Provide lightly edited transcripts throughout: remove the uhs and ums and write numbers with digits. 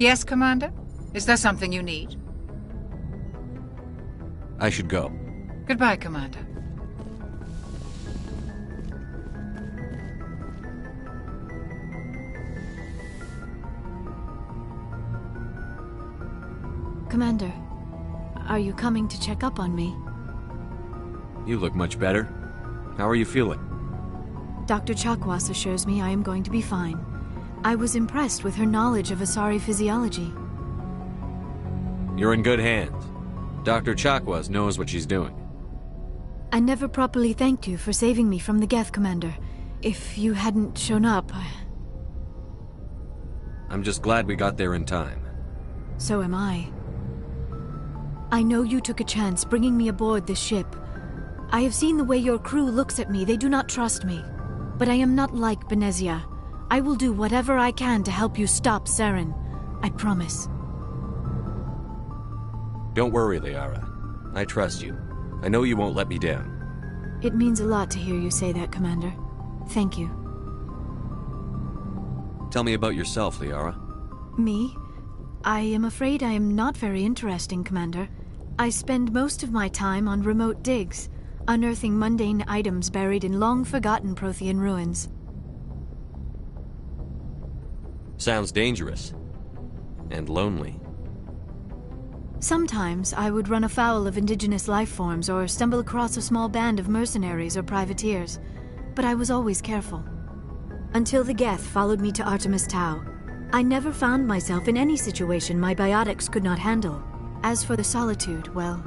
Yes, Commander? Is there something you need? I should go. Goodbye, Commander. Commander, are you coming to check up on me? You look much better. How are you feeling? Dr. Chakwas assures me I am going to be fine. I was impressed with her knowledge of Asari physiology. You're in good hands. Dr. Chakwas knows what she's doing. I never properly thanked you for saving me from the Geth, Commander. If you hadn't shown up, I'm just glad we got there in time. So am I. I know you took a chance bringing me aboard this ship. I have seen the way your crew looks at me. They do not trust me. But I am not like Benezia. I will do whatever I can to help you stop Saren. I promise. Don't worry, Liara. I trust you. I know you won't let me down. It means a lot to hear you say that, Commander. Thank you. Tell me about yourself, Liara. Me? I am afraid I am not very interesting, Commander. I spend most of my time on remote digs, unearthing mundane items buried in long-forgotten Prothean ruins. Sounds dangerous. And lonely. Sometimes I would run afoul of indigenous life forms or stumble across a small band of mercenaries or privateers, but I was always careful. Until the Geth followed me to Artemis Tau, I never found myself in any situation my biotics could not handle. As for the solitude, well,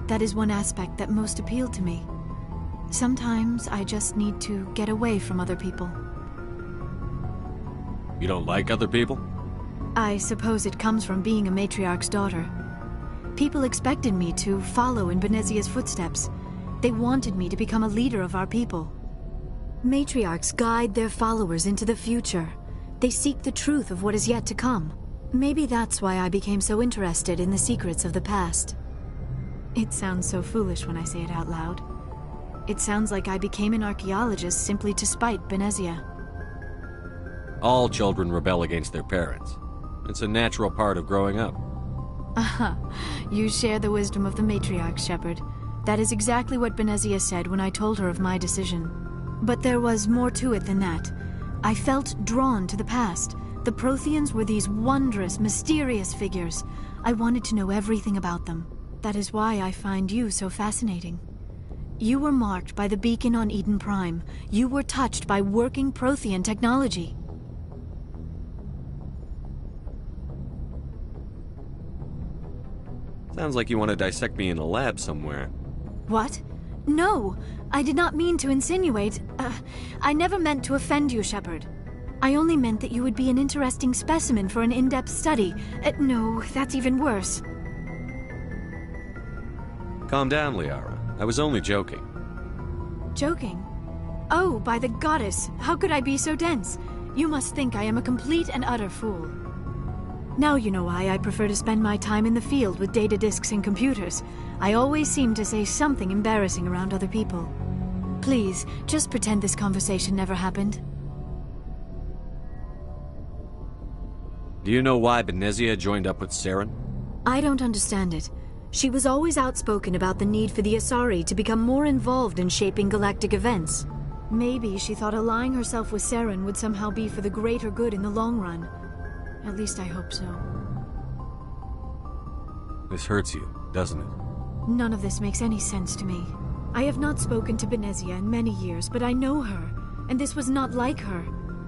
that is one aspect that most appealed to me. Sometimes I just need to get away from other people. You don't like other people? I suppose it comes from being a matriarch's daughter. People expected me to follow in Benezia's footsteps. They wanted me to become a leader of our people. Matriarchs guide their followers into the future. They seek the truth of what is yet to come. Maybe that's why I became so interested in the secrets of the past. It sounds so foolish when I say it out loud. It sounds like I became an archaeologist simply to spite Benezia. All children rebel against their parents. It's a natural part of growing up. Aha, you share the wisdom of the matriarch, Shepard. That is exactly what Benezia said when I told her of my decision. But there was more to it than that. I felt drawn to the past. The Protheans were these wondrous, mysterious figures. I wanted to know everything about them. That is why I find you so fascinating. You were marked by the beacon on Eden Prime. You were touched by working Prothean technology. Sounds like you want to dissect me in a lab somewhere. What? No! I did not mean to insinuate. I never meant to offend you, Shepard. I only meant that you would be an interesting specimen for an in-depth study. No, that's even worse. Calm down, Liara. I was only joking. Joking? Oh, by the goddess, how could I be so dense? You must think I am a complete and utter fool. Now you know why I prefer to spend my time in the field with data disks and computers. I always seem to say something embarrassing around other people. Please, just pretend this conversation never happened. Do you know why Benezia joined up with Saren? I don't understand it. She was always outspoken about the need for the Asari to become more involved in shaping galactic events. Maybe she thought allying herself with Saren would somehow be for the greater good in the long run. At least I hope so. This hurts you, doesn't it? None of this makes any sense to me. I have not spoken to Benezia in many years, but I know her, and this was not like her.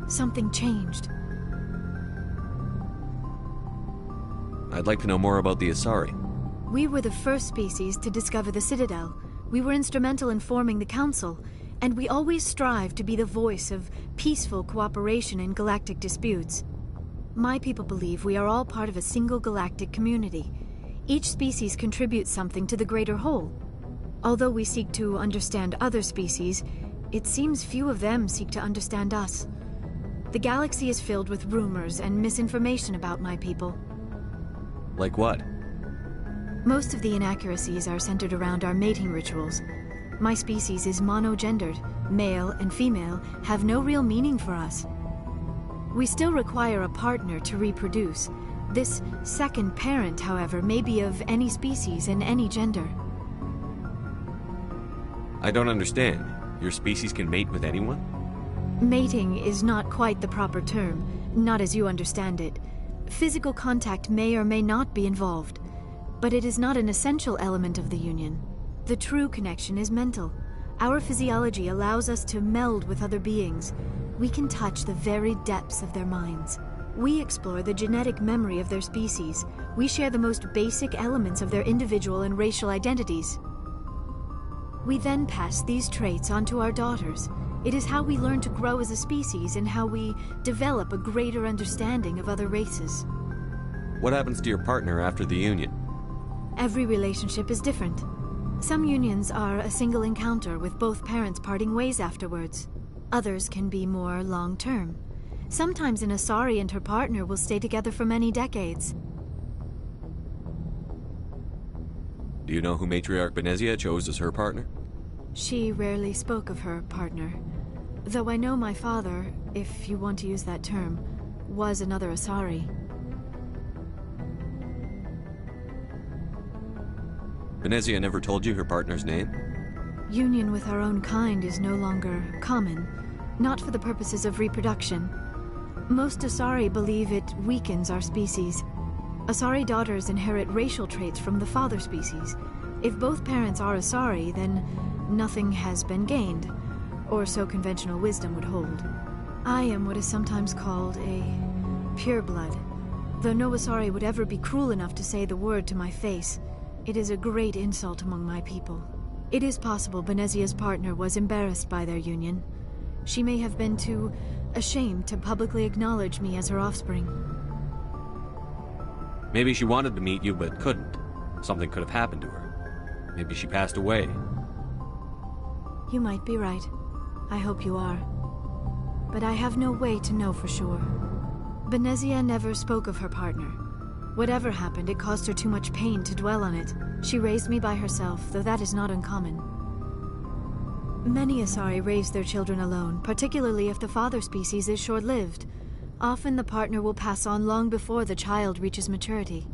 Something changed. I'd like to know more about the Asari. We were the first species to discover the Citadel. We were instrumental in forming the Council, and we always strive to be the voice of peaceful cooperation in galactic disputes. My people believe we are all part of a single galactic community. Each species contributes something to the greater whole. Although we seek to understand other species, it seems few of them seek to understand us. The galaxy is filled with rumors and misinformation about my people. Like what? Most of the inaccuracies are centered around our mating rituals. My species is monogendered. Male and female have no real meaning for us. We still require a partner to reproduce. This second parent, however, may be of any species and any gender. I don't understand. Your species can mate with anyone? Mating is not quite the proper term, not as you understand it. Physical contact may or may not be involved, but it is not an essential element of the union. The true connection is mental. Our physiology allows us to meld with other beings. We can touch the very depths of their minds. We explore the genetic memory of their species. We share the most basic elements of their individual and racial identities. We then pass these traits on to our daughters. It is how we learn to grow as a species and how we develop a greater understanding of other races. What happens to your partner after the union? Every relationship is different. Some unions are a single encounter with both parents parting ways afterwards. Others can be more long-term. Sometimes an Asari and her partner will stay together for many decades. Do you know who Matriarch Benezia chose as her partner? She rarely spoke of her partner. Though I know my father, if you want to use that term, was another Asari. Benezia never told you her partner's name? Union with our own kind is no longer common, not for the purposes of reproduction. Most Asari believe it weakens our species. Asari daughters inherit racial traits from the father species. If both parents are Asari, then nothing has been gained, or so conventional wisdom would hold. I am what is sometimes called a pureblood. Though no Asari would ever be cruel enough to say the word to my face, it is a great insult among my people. It is possible Benezia's partner was embarrassed by their union. She may have been too ashamed to publicly acknowledge me as her offspring. Maybe she wanted to meet you but couldn't. Something could have happened to her. Maybe she passed away. You might be right. I hope you are. But I have no way to know for sure. Benezia never spoke of her partner. Whatever happened, it caused her too much pain to dwell on it. She raised me by herself, though that is not uncommon. Many Asari raise their children alone, particularly if the father species is short-lived. Often the partner will pass on long before the child reaches maturity.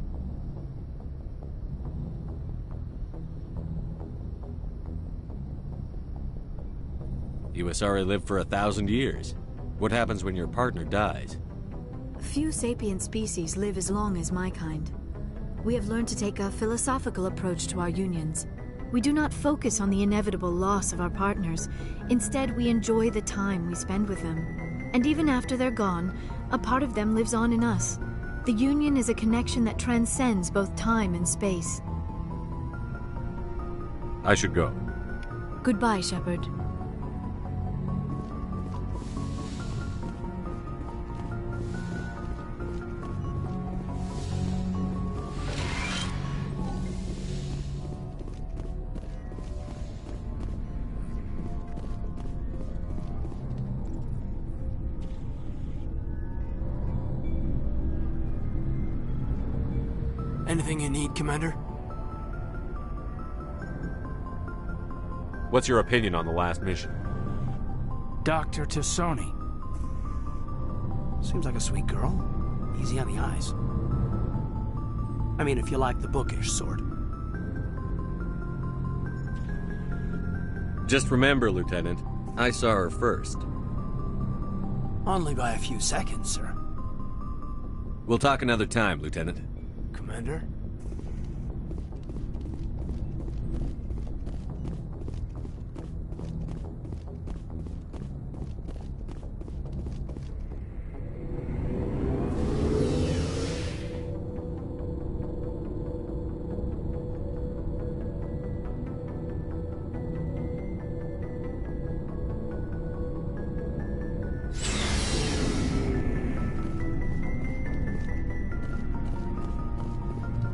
You Asari live for 1,000 years. What happens when your partner dies? Few sapient species live as long as my kind. We have learned to take a philosophical approach to our unions. We do not focus on the inevitable loss of our partners. Instead, we enjoy the time we spend with them. And even after they're gone, a part of them lives on in us. The union is a connection that transcends both time and space. I should go. Goodbye, Shepard. Anything you need, Commander? What's your opinion on the last mission? Dr. T'Soni. Seems like a sweet girl. Easy on the eyes. I mean, if you like the bookish sort. Just remember, Lieutenant, I saw her first. Only by a few seconds, sir. We'll talk another time, Lieutenant. Commander?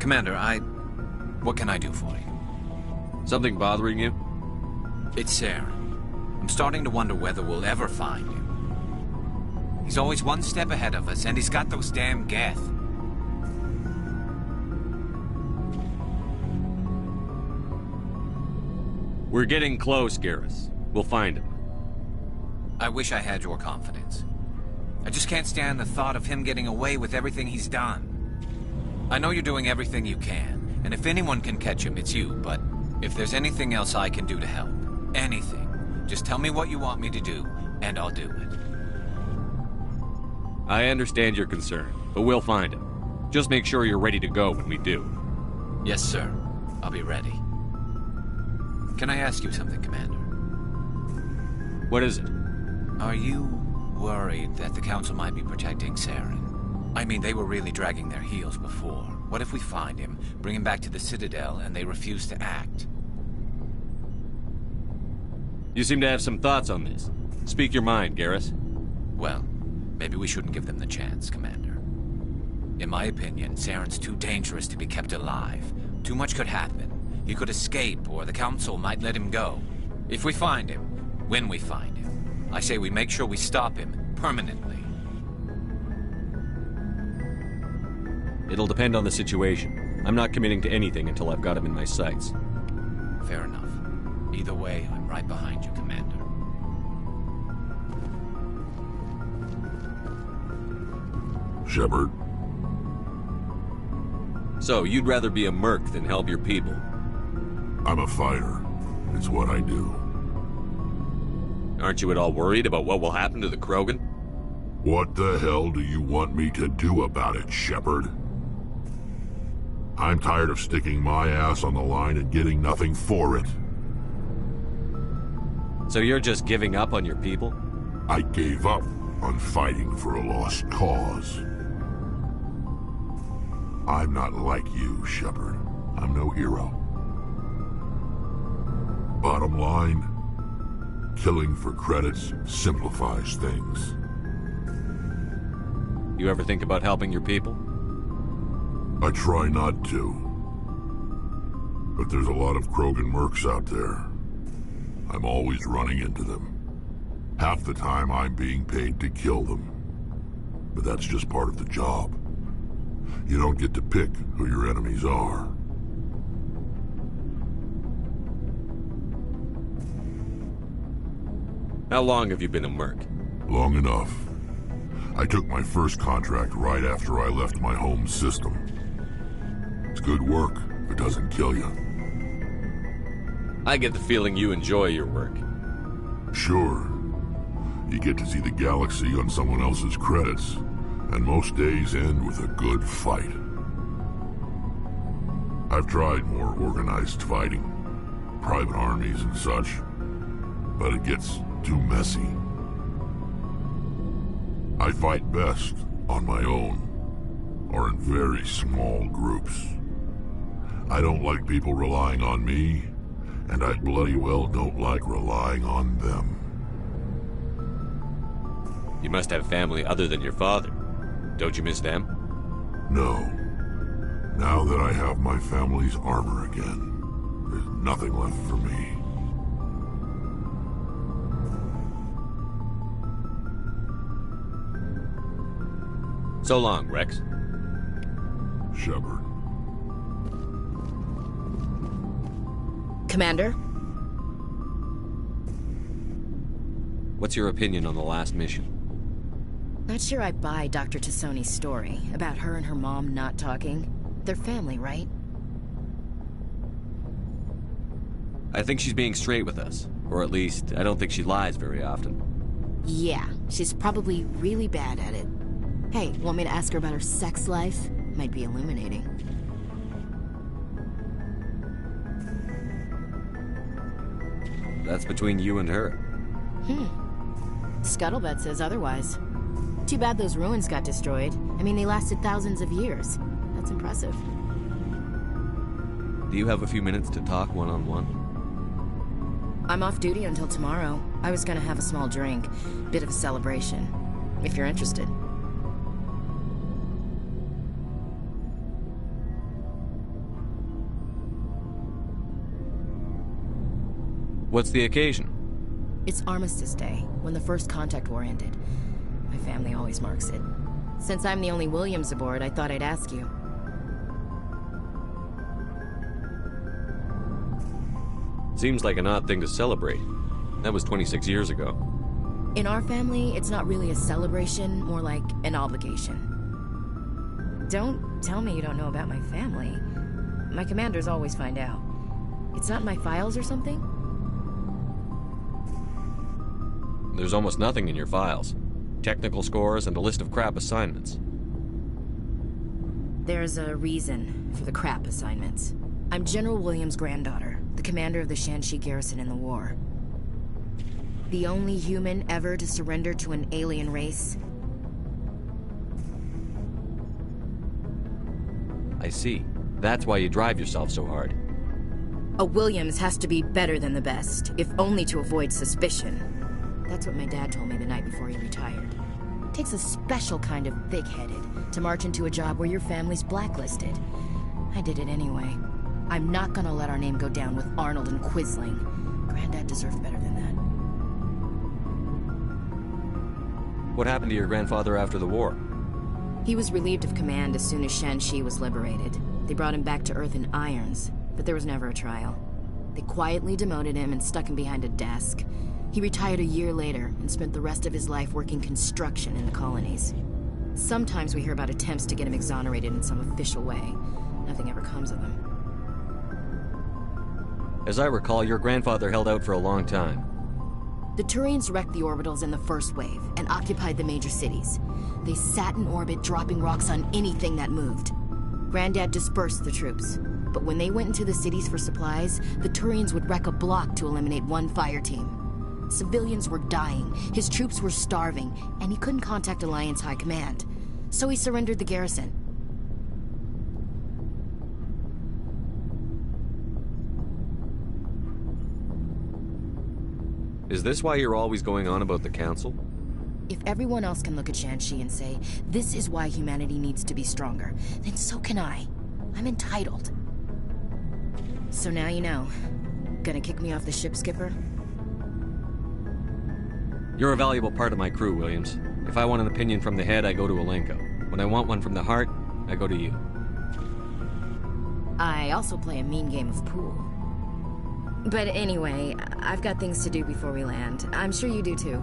Commander, what can I do for you? Something bothering you? It's Saren. I'm starting to wonder whether we'll ever find him. He's always one step ahead of us, and he's got those damn Geth. We're getting close, Garrus. We'll find him. I wish I had your confidence. I just can't stand the thought of him getting away with everything he's done. I know you're doing everything you can, and if anyone can catch him, it's you, but if there's anything else I can do to help, anything, just tell me what you want me to do, and I'll do it. I understand your concern, but we'll find him. Just make sure you're ready to go when we do. Yes, sir. I'll be ready. Can I ask you something, Commander? What is it? Are you worried that the Council might be protecting Saren? I mean, they were really dragging their heels before. What if we find him, bring him back to the Citadel, and they refuse to act? You seem to have some thoughts on this. Speak your mind, Garrus. Well, maybe we shouldn't give them the chance, Commander. In my opinion, Saren's too dangerous to be kept alive. Too much could happen. He could escape, or the Council might let him go. If we find him, when we find him, I say we make sure we stop him permanently. It'll depend on the situation. I'm not committing to anything until I've got him in my sights. Fair enough. Either way, I'm right behind you, Commander. Shepard. So, you'd rather be a merc than help your people? I'm a fighter. It's what I do. Aren't you at all worried about what will happen to the Krogan? What the hell do you want me to do about it, Shepard? I'm tired of sticking my ass on the line and getting nothing for it. So you're just giving up on your people? I gave up on fighting for a lost cause. I'm not like you, Shepard. I'm no hero. Bottom line, killing for credits simplifies things. You ever think about helping your people? I try not to. But there's a lot of Krogan mercs out there. I'm always running into them. Half the time I'm being paid to kill them. But that's just part of the job. You don't get to pick who your enemies are. How long have you been a merc? Long enough. I took my first contract right after I left my home system. It's good work if it doesn't kill you. I get the feeling you enjoy your work. Sure. You get to see the galaxy on someone else's credits, and most days end with a good fight. I've tried more organized fighting, private armies and such, but it gets too messy. I fight best on my own, or in very small groups. I don't like people relying on me, and I bloody well don't like relying on them. You must have family other than your father. Don't you miss them? No. Now that I have my family's armor again, there's nothing left for me. So long, Rex. Shepard. Commander? What's your opinion on the last mission? Not sure I buy Dr. Tassoni's story about her and her mom not talking. They're family, right? I think she's being straight with us. Or at least, I don't think she lies very often. Yeah, she's probably really bad at it. Hey, want me to ask her about her sex life? Might be illuminating. That's between you and her. Scuttlebutt says otherwise. Too bad those ruins got destroyed. I mean, they lasted thousands of years. That's impressive. Do you have a few minutes to talk one-on-one? I'm off duty until tomorrow. I was gonna have a small drink. Bit of a celebration. If you're interested. What's the occasion? It's Armistice Day, when the First Contact War ended. My family always marks it. Since I'm the only Williams aboard, I thought I'd ask you. Seems like an odd thing to celebrate. That was 26 years ago. In our family, it's not really a celebration, more like an obligation. Don't tell me you don't know about my family. My commanders always find out. It's not in my files or something? There's almost nothing in your files. Technical scores and a list of crap assignments. There's a reason for the crap assignments. I'm General Williams' granddaughter, the commander of the Shanxi garrison in the war. The only human ever to surrender to an alien race. I see. That's why you drive yourself so hard. A Williams has to be better than the best, if only to avoid suspicion. That's what my dad told me the night before he retired. It takes a special kind of big-headed to march into a job where your family's blacklisted. I did it anyway. I'm not gonna let our name go down with Arnold and Quisling. Granddad deserved better than that. What happened to your grandfather after the war? He was relieved of command as soon as Shanxi was liberated. They brought him back to Earth in irons, but there was never a trial. They quietly demoted him and stuck him behind a desk. He retired a year later and spent the rest of his life working construction in the colonies. Sometimes we hear about attempts to get him exonerated in some official way. Nothing ever comes of them. As I recall, your grandfather held out for a long time. The Turians wrecked the orbitals in the first wave and occupied the major cities. They sat in orbit, dropping rocks on anything that moved. Granddad dispersed the troops, but when they went into the cities for supplies, the Turians would wreck a block to eliminate one fire team. Civilians were dying, his troops were starving, and he couldn't contact Alliance High Command. So he surrendered the garrison. Is this why you're always going on about the Council? If everyone else can look at Shanxi and say, this is why humanity needs to be stronger, then so can I. I'm entitled. So now you know. Gonna kick me off the ship, Skipper? You're a valuable part of my crew, Williams. If I want an opinion from the head, I go to Alenko. When I want one from the heart, I go to you. I also play a mean game of pool. But anyway, I've got things to do before we land. I'm sure you do too.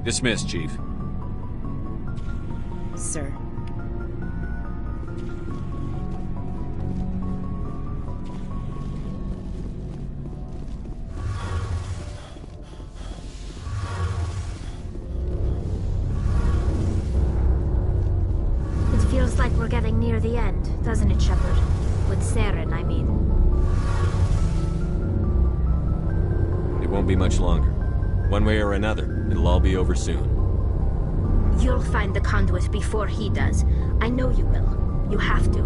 Dismissed, Chief. Sir. It feels like we're getting near the end, doesn't it, Shepard? With Saren, I mean. It won't be much longer. One way or another, it'll all be over soon. You'll find the conduit before he does. I know you will. You have to.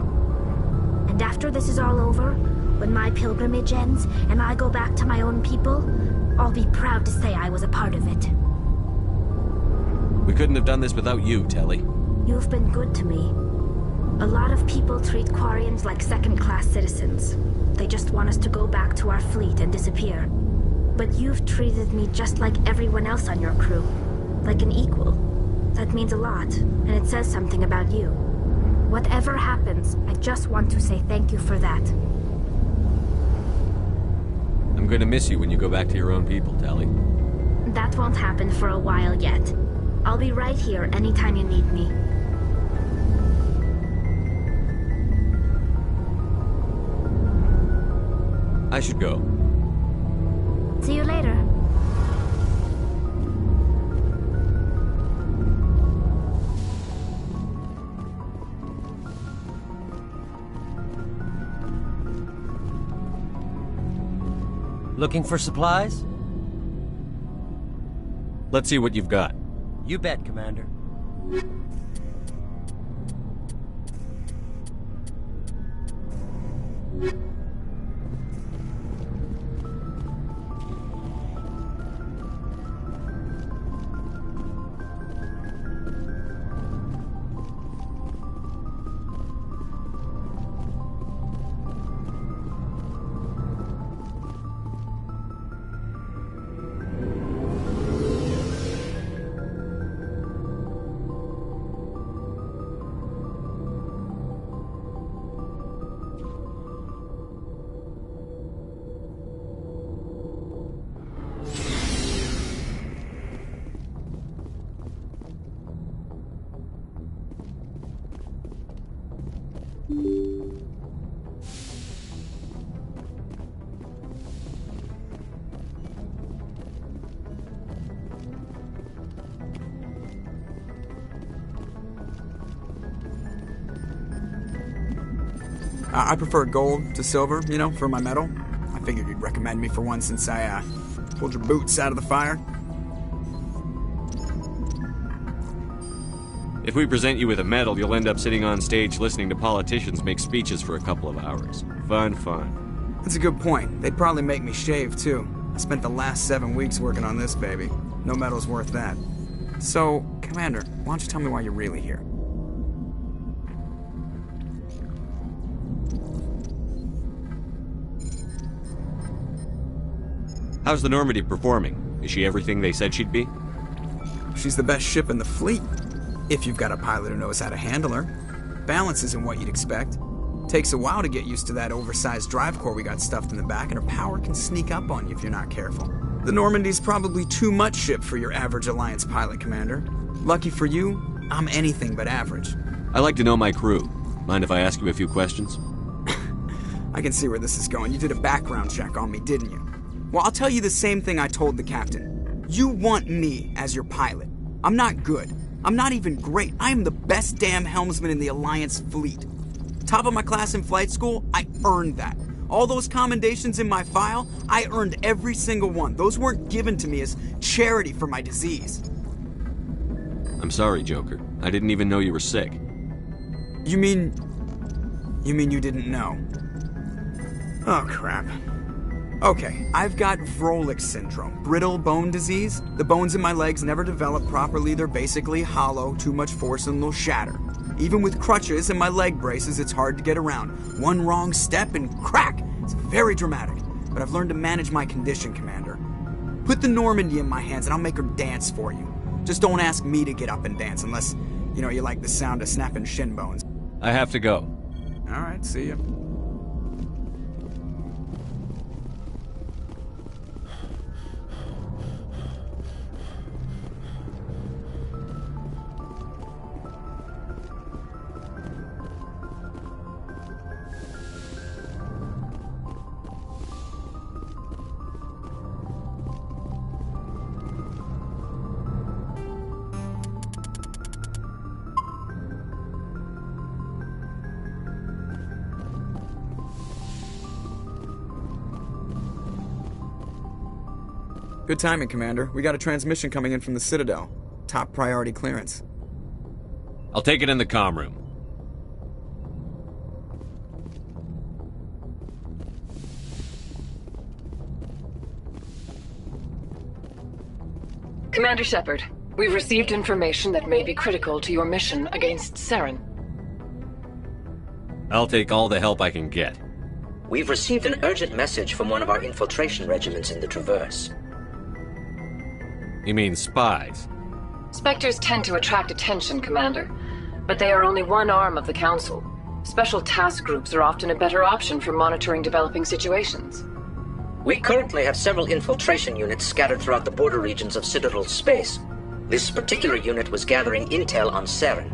And after this is all over, when my pilgrimage ends and I go back to my own people, I'll be proud to say I was a part of it. We couldn't have done this without you, Telly. You've been good to me. A lot of people treat Quarians like second-class citizens. They just want us to go back to our fleet and disappear. But you've treated me just like everyone else on your crew. Like an equal. That means a lot, and it says something about you. Whatever happens, I just want to say thank you for that. I'm gonna miss you when you go back to your own people, Telly. That won't happen for a while yet. I'll be right here anytime you need me. I should go. See you later. Looking for supplies? Let's see what you've got. You bet, Commander. I prefer gold to silver, you know, for my medal. I figured you'd recommend me for one since I, pulled your boots out of the fire. If we present you with a medal, you'll end up sitting on stage listening to politicians make speeches for a couple of hours. Fun. That's a good point. They'd probably make me shave, too. I spent the last 7 weeks working on this baby. No medal's worth that. So, Commander, why don't you tell me why you're really here? How's the Normandy performing? Is she everything they said she'd be? She's the best ship in the fleet. If you've got a pilot who knows how to handle her. Balance isn't what you'd expect. Takes a while to get used to that oversized drive core we got stuffed in the back, and her power can sneak up on you if you're not careful. The Normandy's probably too much ship for your average Alliance pilot, Commander. Lucky for you, I'm anything but average. I like to know my crew. Mind if I ask you a few questions? I can see where this is going. You did a background check on me, didn't you? Well, I'll tell you the same thing I told the captain. You want me as your pilot. I'm not good. I'm not even great. I am the best damn helmsman in the Alliance fleet. Top of my class in flight school, I earned that. All those commendations in my file, I earned every single one. Those weren't given to me as charity for my disease. I'm sorry, Joker. I didn't even know you were sick. You mean you didn't know? Oh, crap. Okay, I've got Vrolik syndrome, brittle bone disease. The bones in my legs never develop properly. They're basically hollow, too much force and they'll shatter. Even with crutches and my leg braces, it's hard to get around. One wrong step and crack! It's very dramatic, but I've learned to manage my condition, Commander. Put the Normandy in my hands and I'll make her dance for you. Just don't ask me to get up and dance unless, you like the sound of snapping shin bones. I have to go. All right, see ya. Good timing, Commander. We got a transmission coming in from the Citadel. Top priority clearance. I'll take it in the comm room. Commander Shepard, we've received information that may be critical to your mission against Saren. I'll take all the help I can get. We've received an urgent message from one of our infiltration regiments in the Traverse. You mean spies? Spectres tend to attract attention, Commander, but they are only one arm of the Council. Special task groups are often a better option for monitoring developing situations. We currently have several infiltration units scattered throughout the border regions of Citadel space. This particular unit was gathering intel on Saren.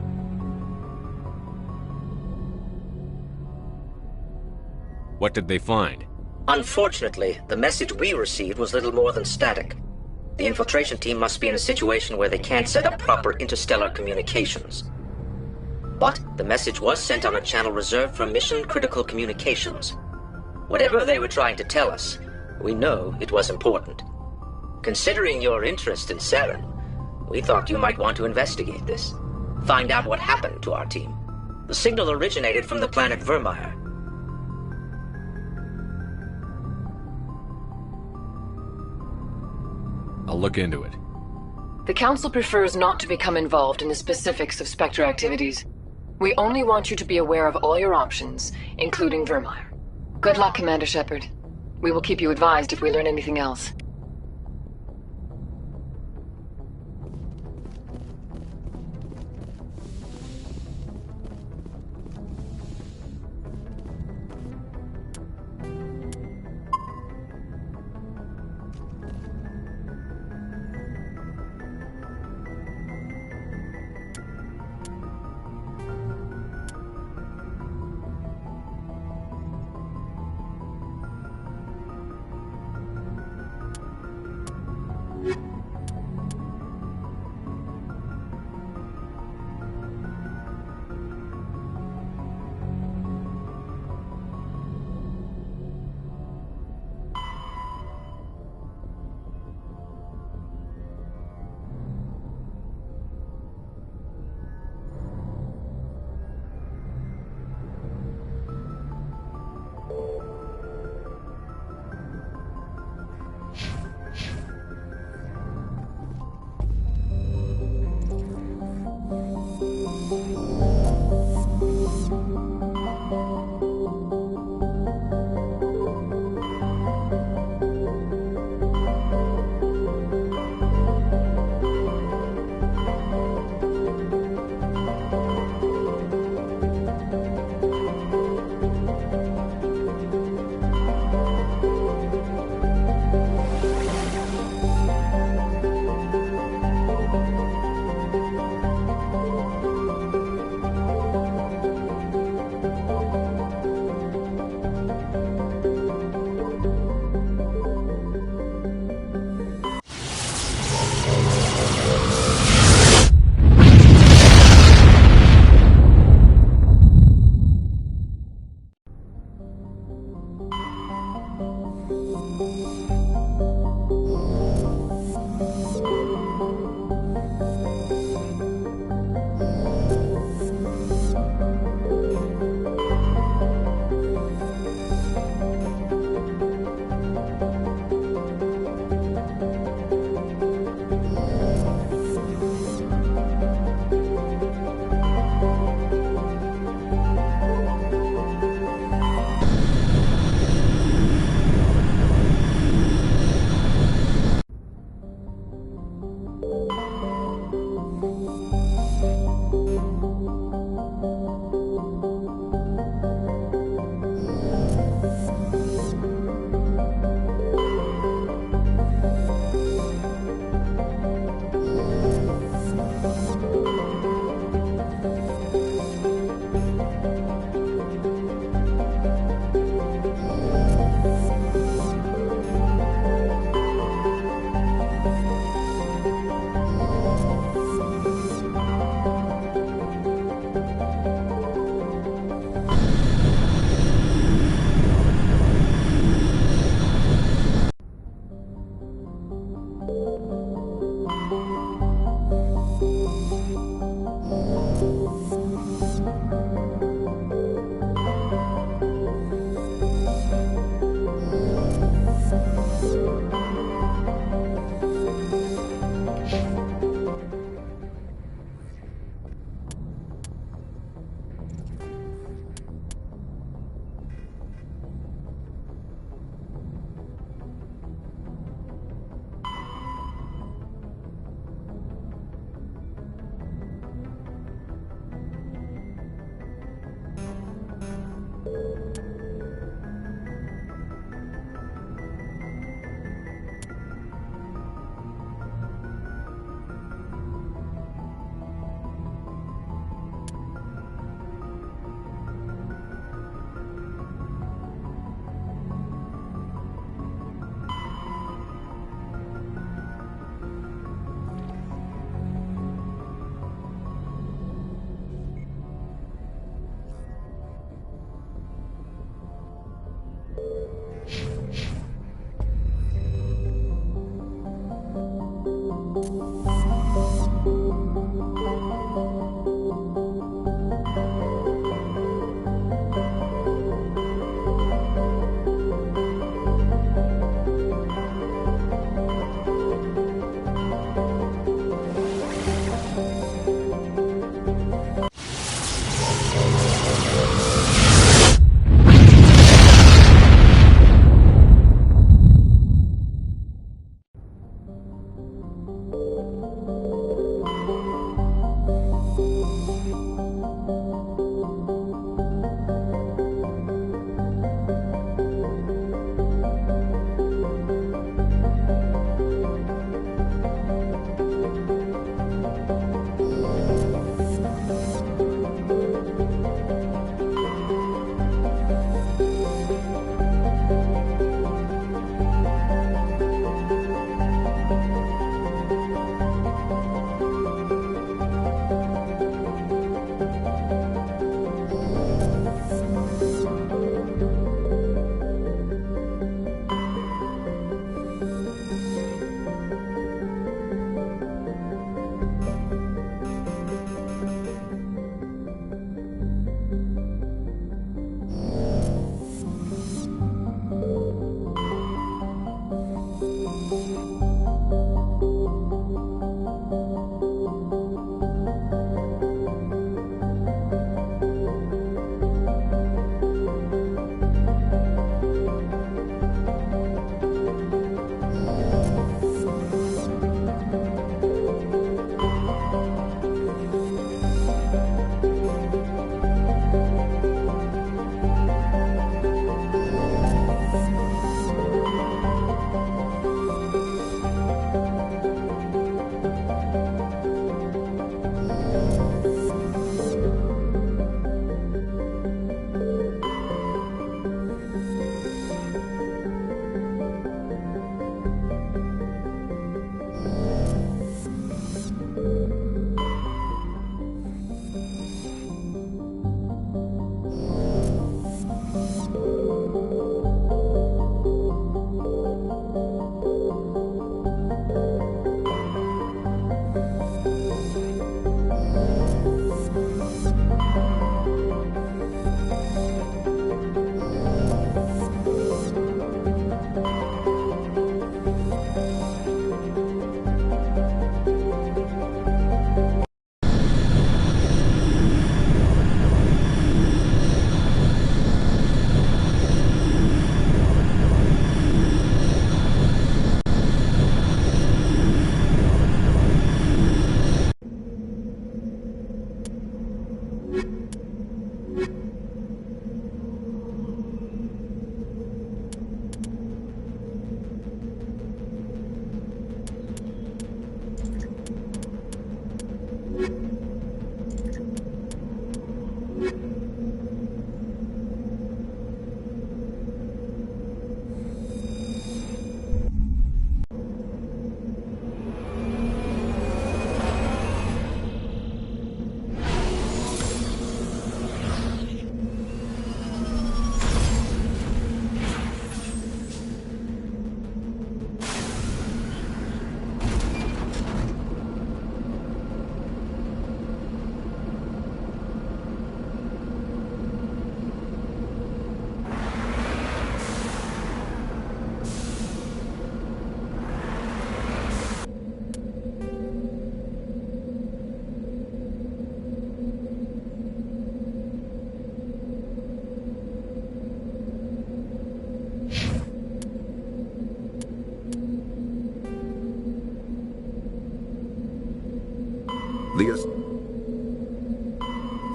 What did they find? Unfortunately, the message we received was little more than static. The infiltration team must be in a situation where they can't set up proper interstellar communications. But the message was sent on a channel reserved for mission-critical communications. Whatever they were trying to tell us, we know it was important. Considering your interest in Saren, we thought you might want to investigate this. Find out what happened to our team. The signal originated from the planet Vermeer. I'll look into it. The Council prefers not to become involved in the specifics of Spectre activities. We only want you to be aware of all your options, including Vermeer. Good luck, Commander Shepard. We will keep you advised if we learn anything else.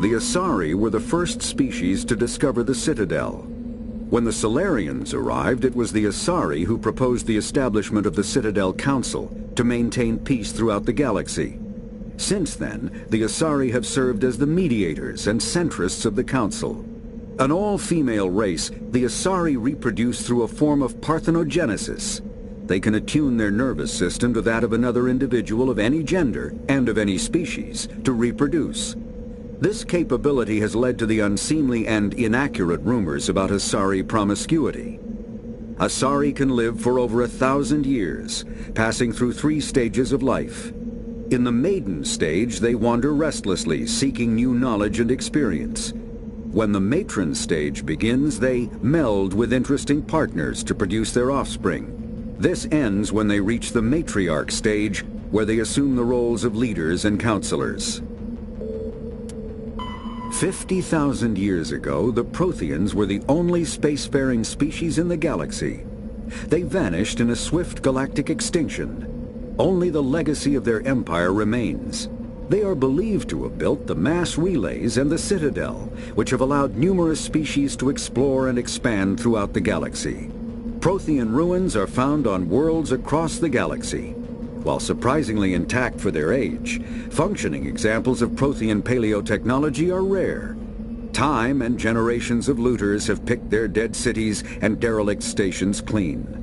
The Asari were the first species to discover the Citadel. When the Salarians arrived, it was the Asari who proposed the establishment of the Citadel Council to maintain peace throughout the galaxy. Since then, the Asari have served as the mediators and centrists of the Council. An all-female race, the Asari reproduce through a form of parthenogenesis. They can attune their nervous system to that of another individual of any gender and of any species to reproduce. This capability has led to the unseemly and inaccurate rumors about Asari promiscuity. Asari can live for over 1,000 years, passing through 3 stages of life: In the maiden stage, they wander restlessly, seeking new knowledge and experience. When the matron stage begins, they meld with interesting partners to produce their offspring. This ends when they reach the matriarch stage, where they assume the roles of leaders and counselors. 50,000 years ago, the Protheans were the only spacefaring species in the galaxy. They vanished in a swift galactic extinction. Only the legacy of their empire remains. They are believed to have built the mass relays and the Citadel, which have allowed numerous species to explore and expand throughout the galaxy. Prothean ruins are found on worlds across the galaxy. While surprisingly intact for their age, functioning examples of Prothean paleotechnology are rare. Time and generations of looters have picked their dead cities and derelict stations clean.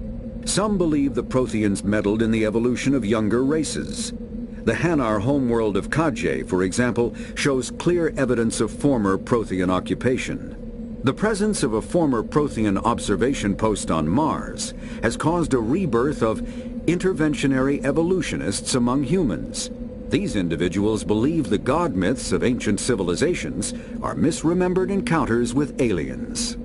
Some believe the Protheans meddled in the evolution of younger races. The Hanar homeworld of Kaje, for example, shows clear evidence of former Prothean occupation. The presence of a former Prothean observation post on Mars has caused a rebirth of interventionary evolutionists among humans. These individuals believe the god myths of ancient civilizations are misremembered encounters with aliens.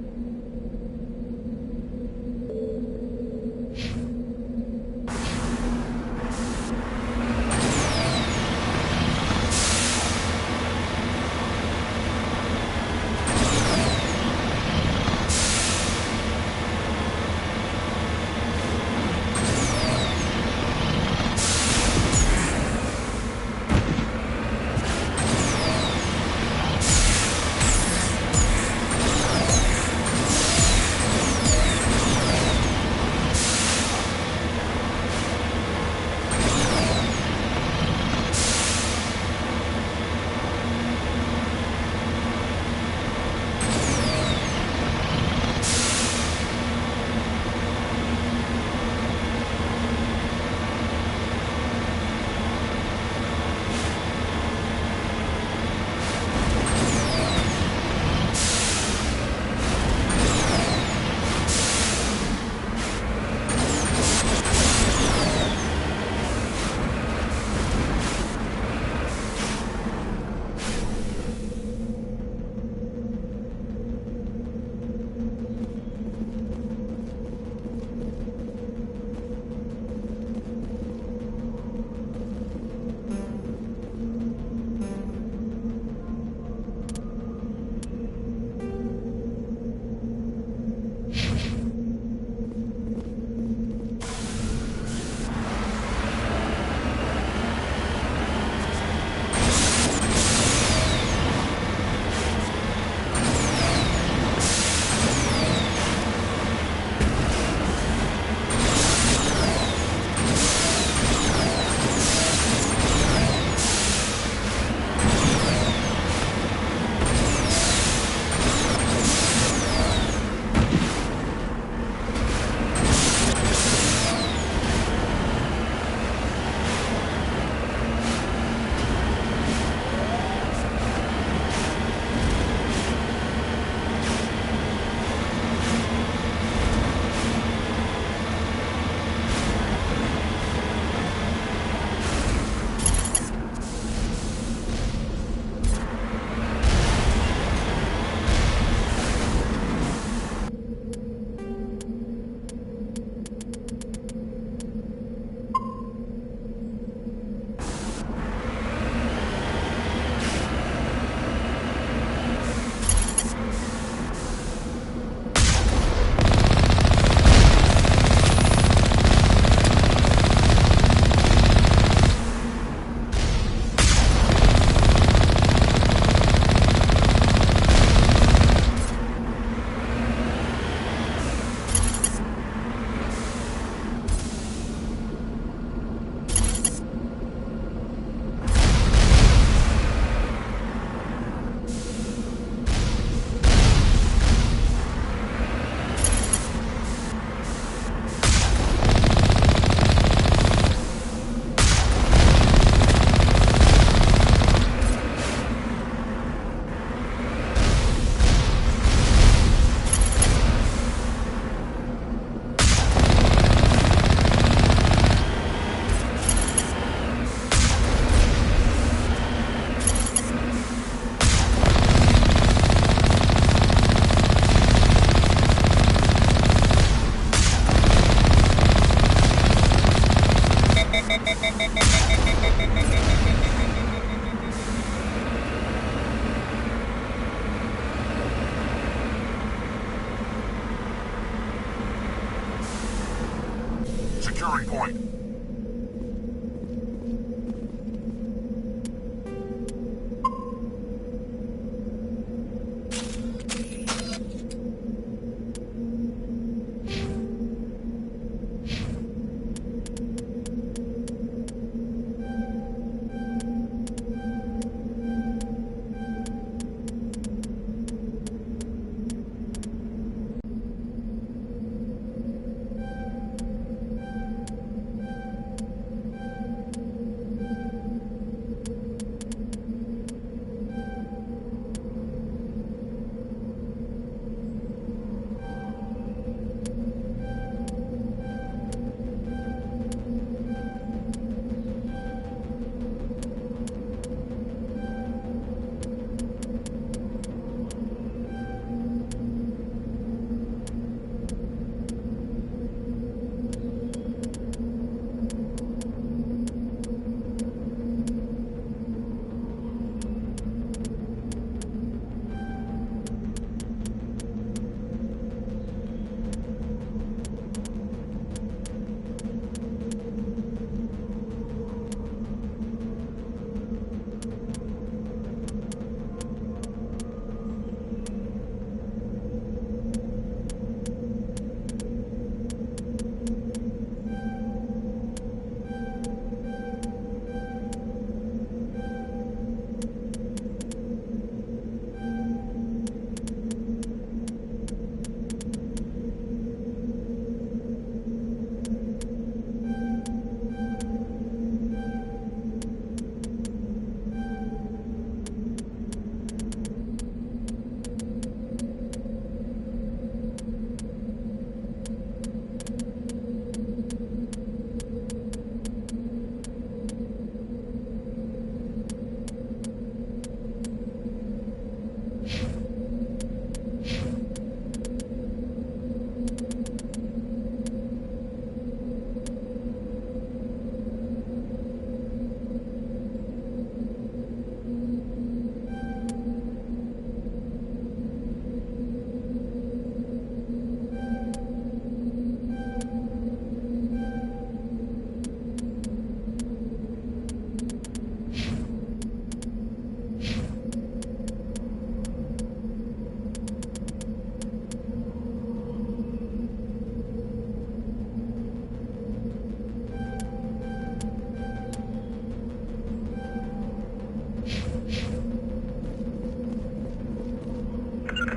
Securing point.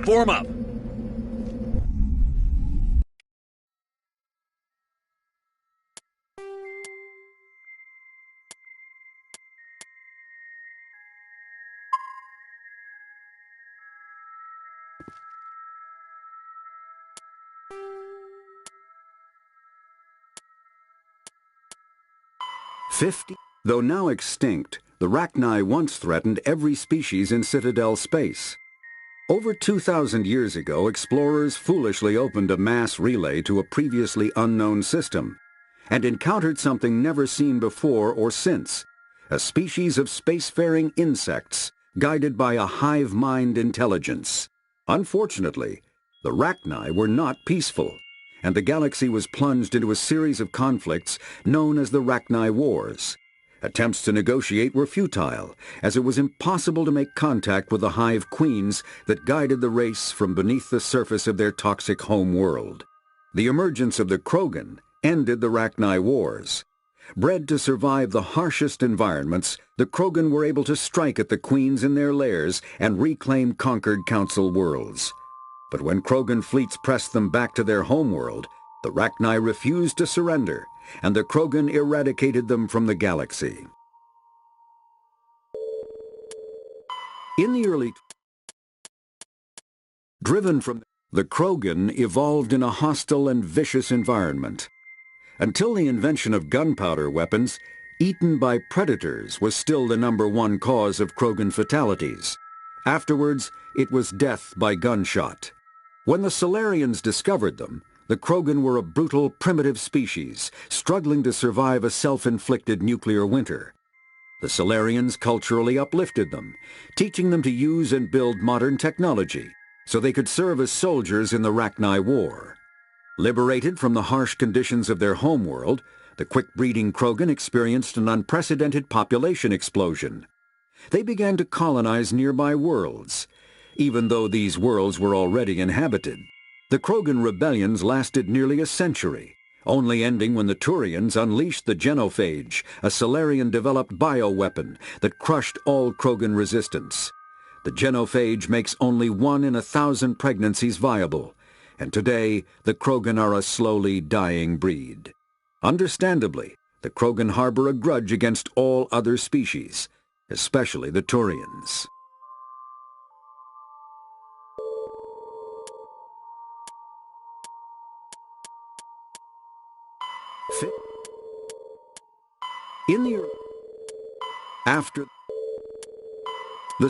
Form up. Though now extinct, the Rachni once threatened every species in Citadel space. Over 2,000 years ago, explorers foolishly opened a mass relay to a previously unknown system and encountered something never seen before or since, a species of spacefaring insects guided by a hive mind intelligence. Unfortunately, the Rachni were not peaceful, and the galaxy was plunged into a series of conflicts known as the Rachni Wars. Attempts to negotiate were futile, as it was impossible to make contact with the hive queens that guided the race from beneath the surface of their toxic home world. The emergence of the Krogan ended the Rachni Wars. Bred to survive the harshest environments, the Krogan were able to strike at the queens in their lairs and reclaim conquered Council worlds. But when Krogan fleets pressed them back to their homeworld, the Rachni refused to surrender, and the Krogan eradicated them from the galaxy. In the early... Driven from the Krogan evolved in a hostile and vicious environment. Until the invention of gunpowder weapons, eaten by predators was still the #1 cause of Krogan fatalities. Afterwards, it was death by gunshot. When the Salarians discovered them, the Krogan were a brutal, primitive species, struggling to survive a self-inflicted nuclear winter. The Salarians culturally uplifted them, teaching them to use and build modern technology, so they could serve as soldiers in the Rachni War. Liberated from the harsh conditions of their homeworld, the quick-breeding Krogan experienced an unprecedented population explosion. They began to colonize nearby worlds. Even though these worlds were already inhabited, the Krogan rebellions lasted nearly a century, only ending when the Turians unleashed the Genophage, a Salarian-developed bioweapon that crushed all Krogan resistance. The Genophage makes only 1 in 1,000 pregnancies viable, and today the Krogan are a slowly dying breed. Understandably, the Krogan harbor a grudge against all other species, especially the Turians. In the after the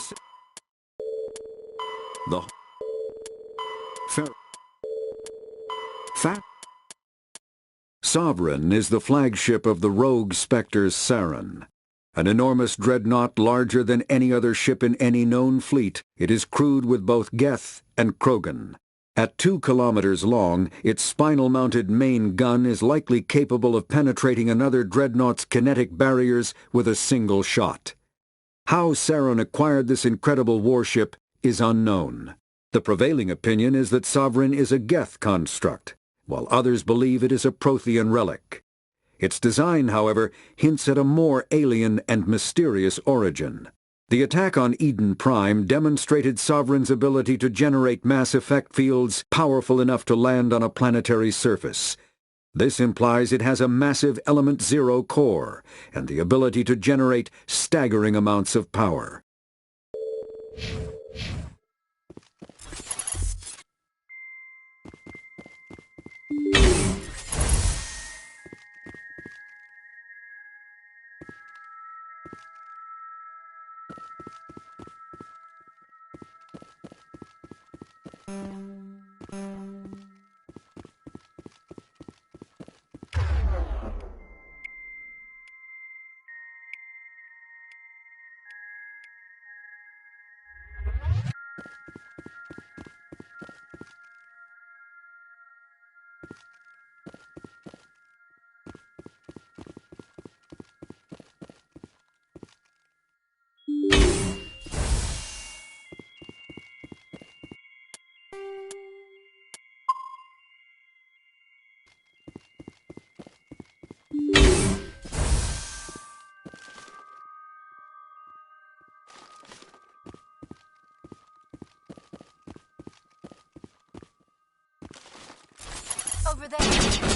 Sovereign is the flagship of the rogue Spectres Saren. An enormous dreadnought larger than any other ship in any known fleet, it is crewed with both Geth and Krogan. At 2 kilometers long, its spinal-mounted main gun is likely capable of penetrating another dreadnought's kinetic barriers with a single shot. How Saren acquired this incredible warship is unknown. The prevailing opinion is that Sovereign is a Geth construct, while others believe it is a Prothean relic. Its design, however, hints at a more alien and mysterious origin. The attack on Eden Prime demonstrated Sovereign's ability to generate mass effect fields powerful enough to land on a planetary surface. This implies it has a massive Element Zero core and the ability to generate staggering amounts of power. Over there.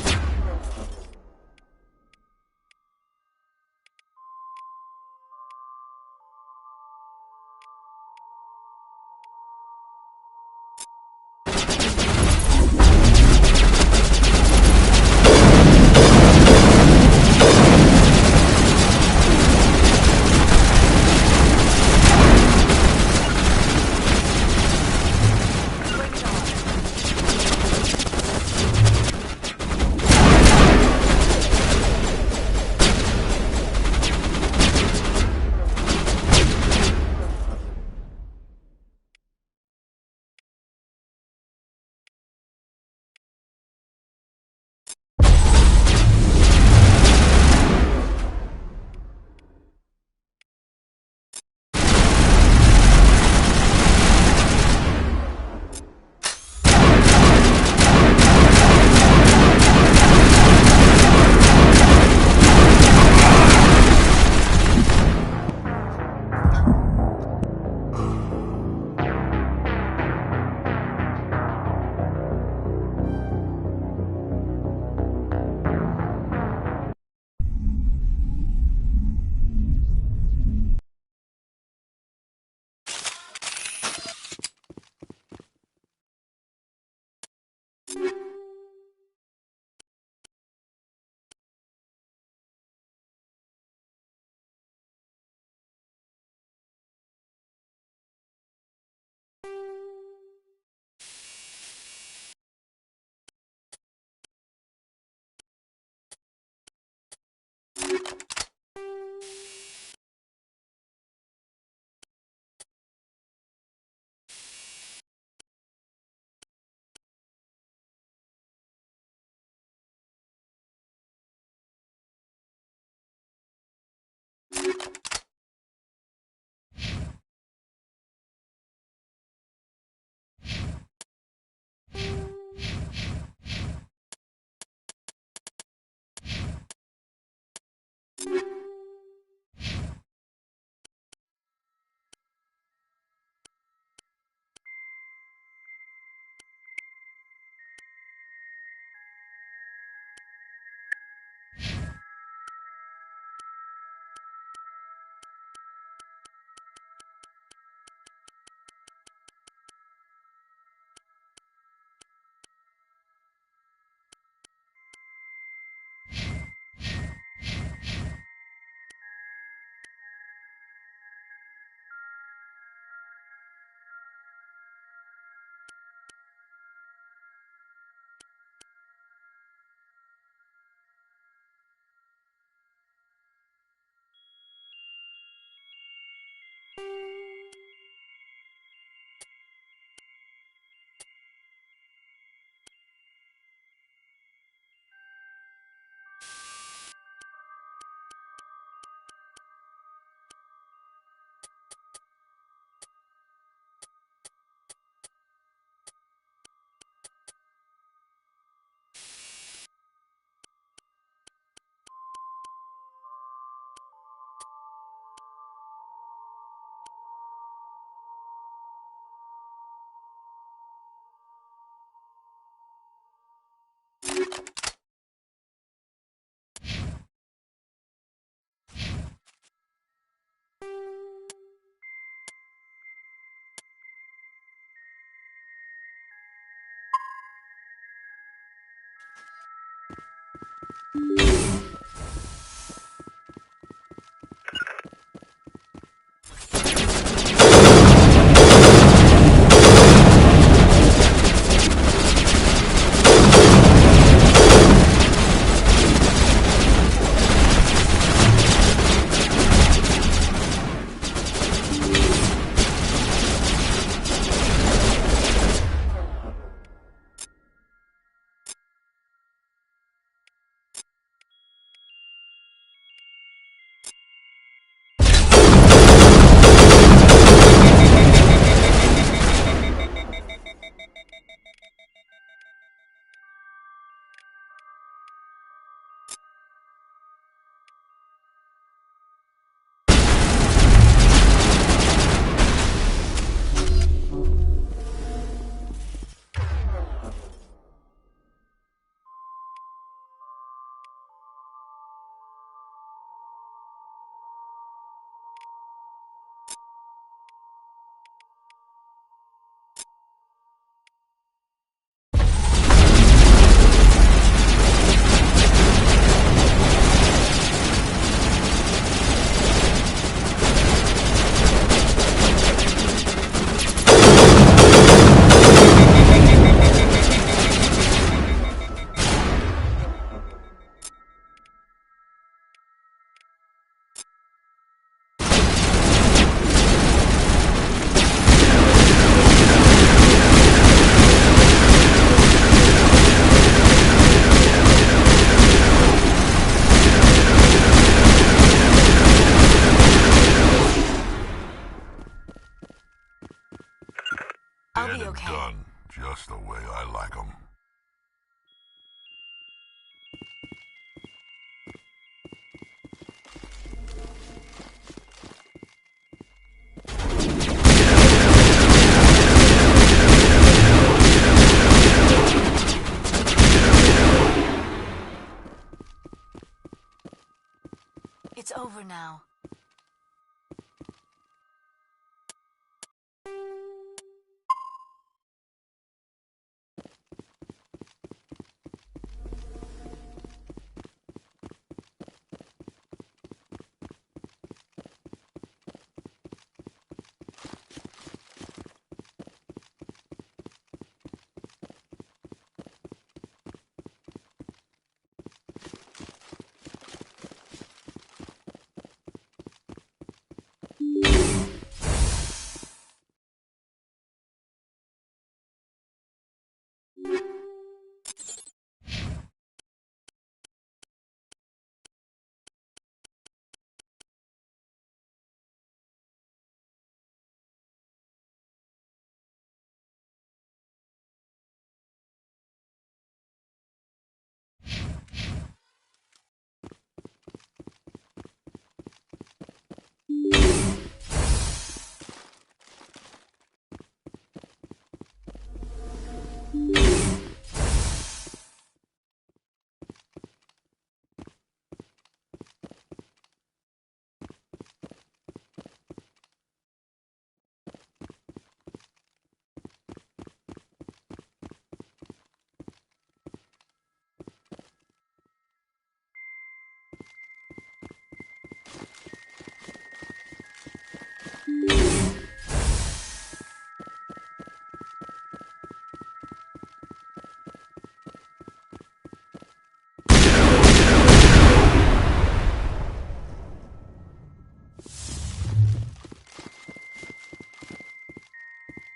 I'll be okay. Done just the way I like them. It's over now.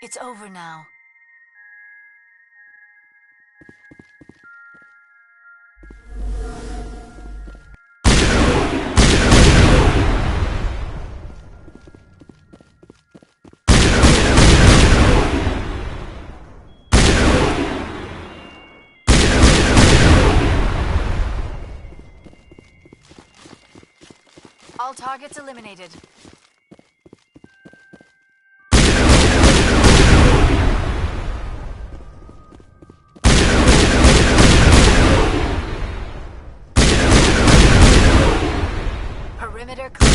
It's over now. All targets eliminated. Perimeter clear.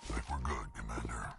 We're good, Commander.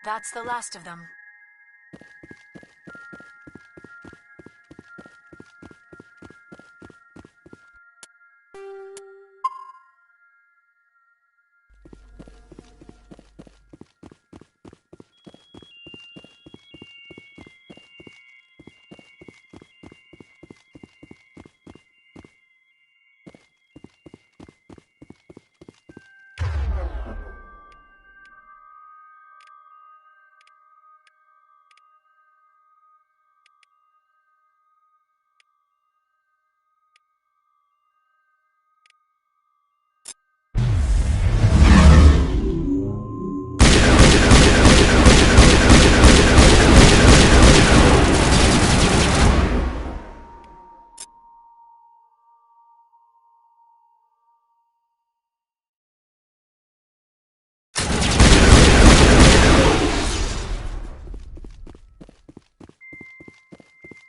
That's the last of them.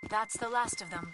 That's the last of them.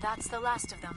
That's the last of them.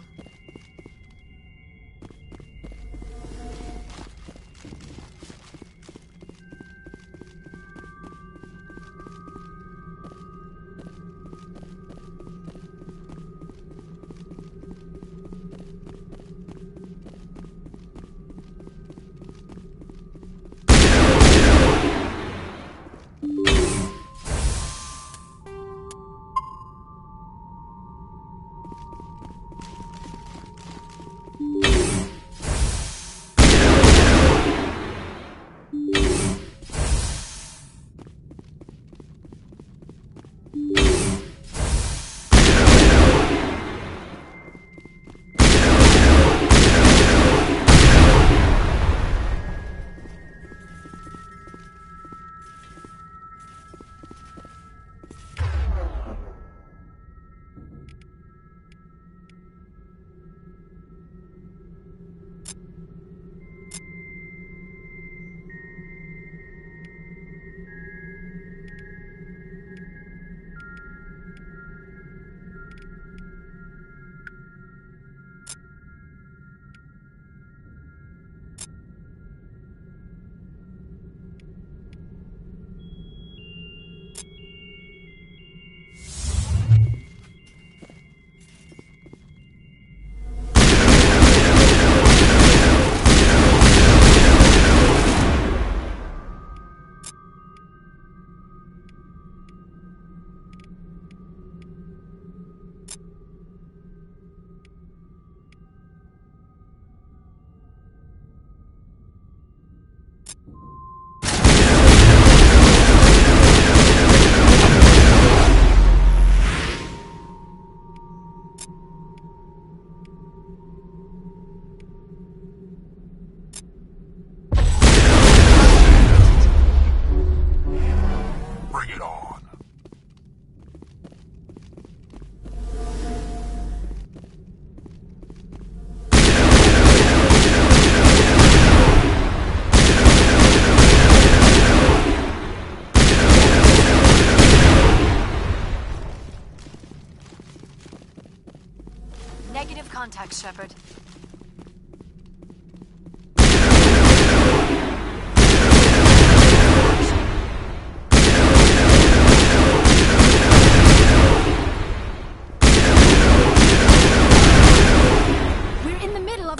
Negative contact, Shepard. We're in the middle of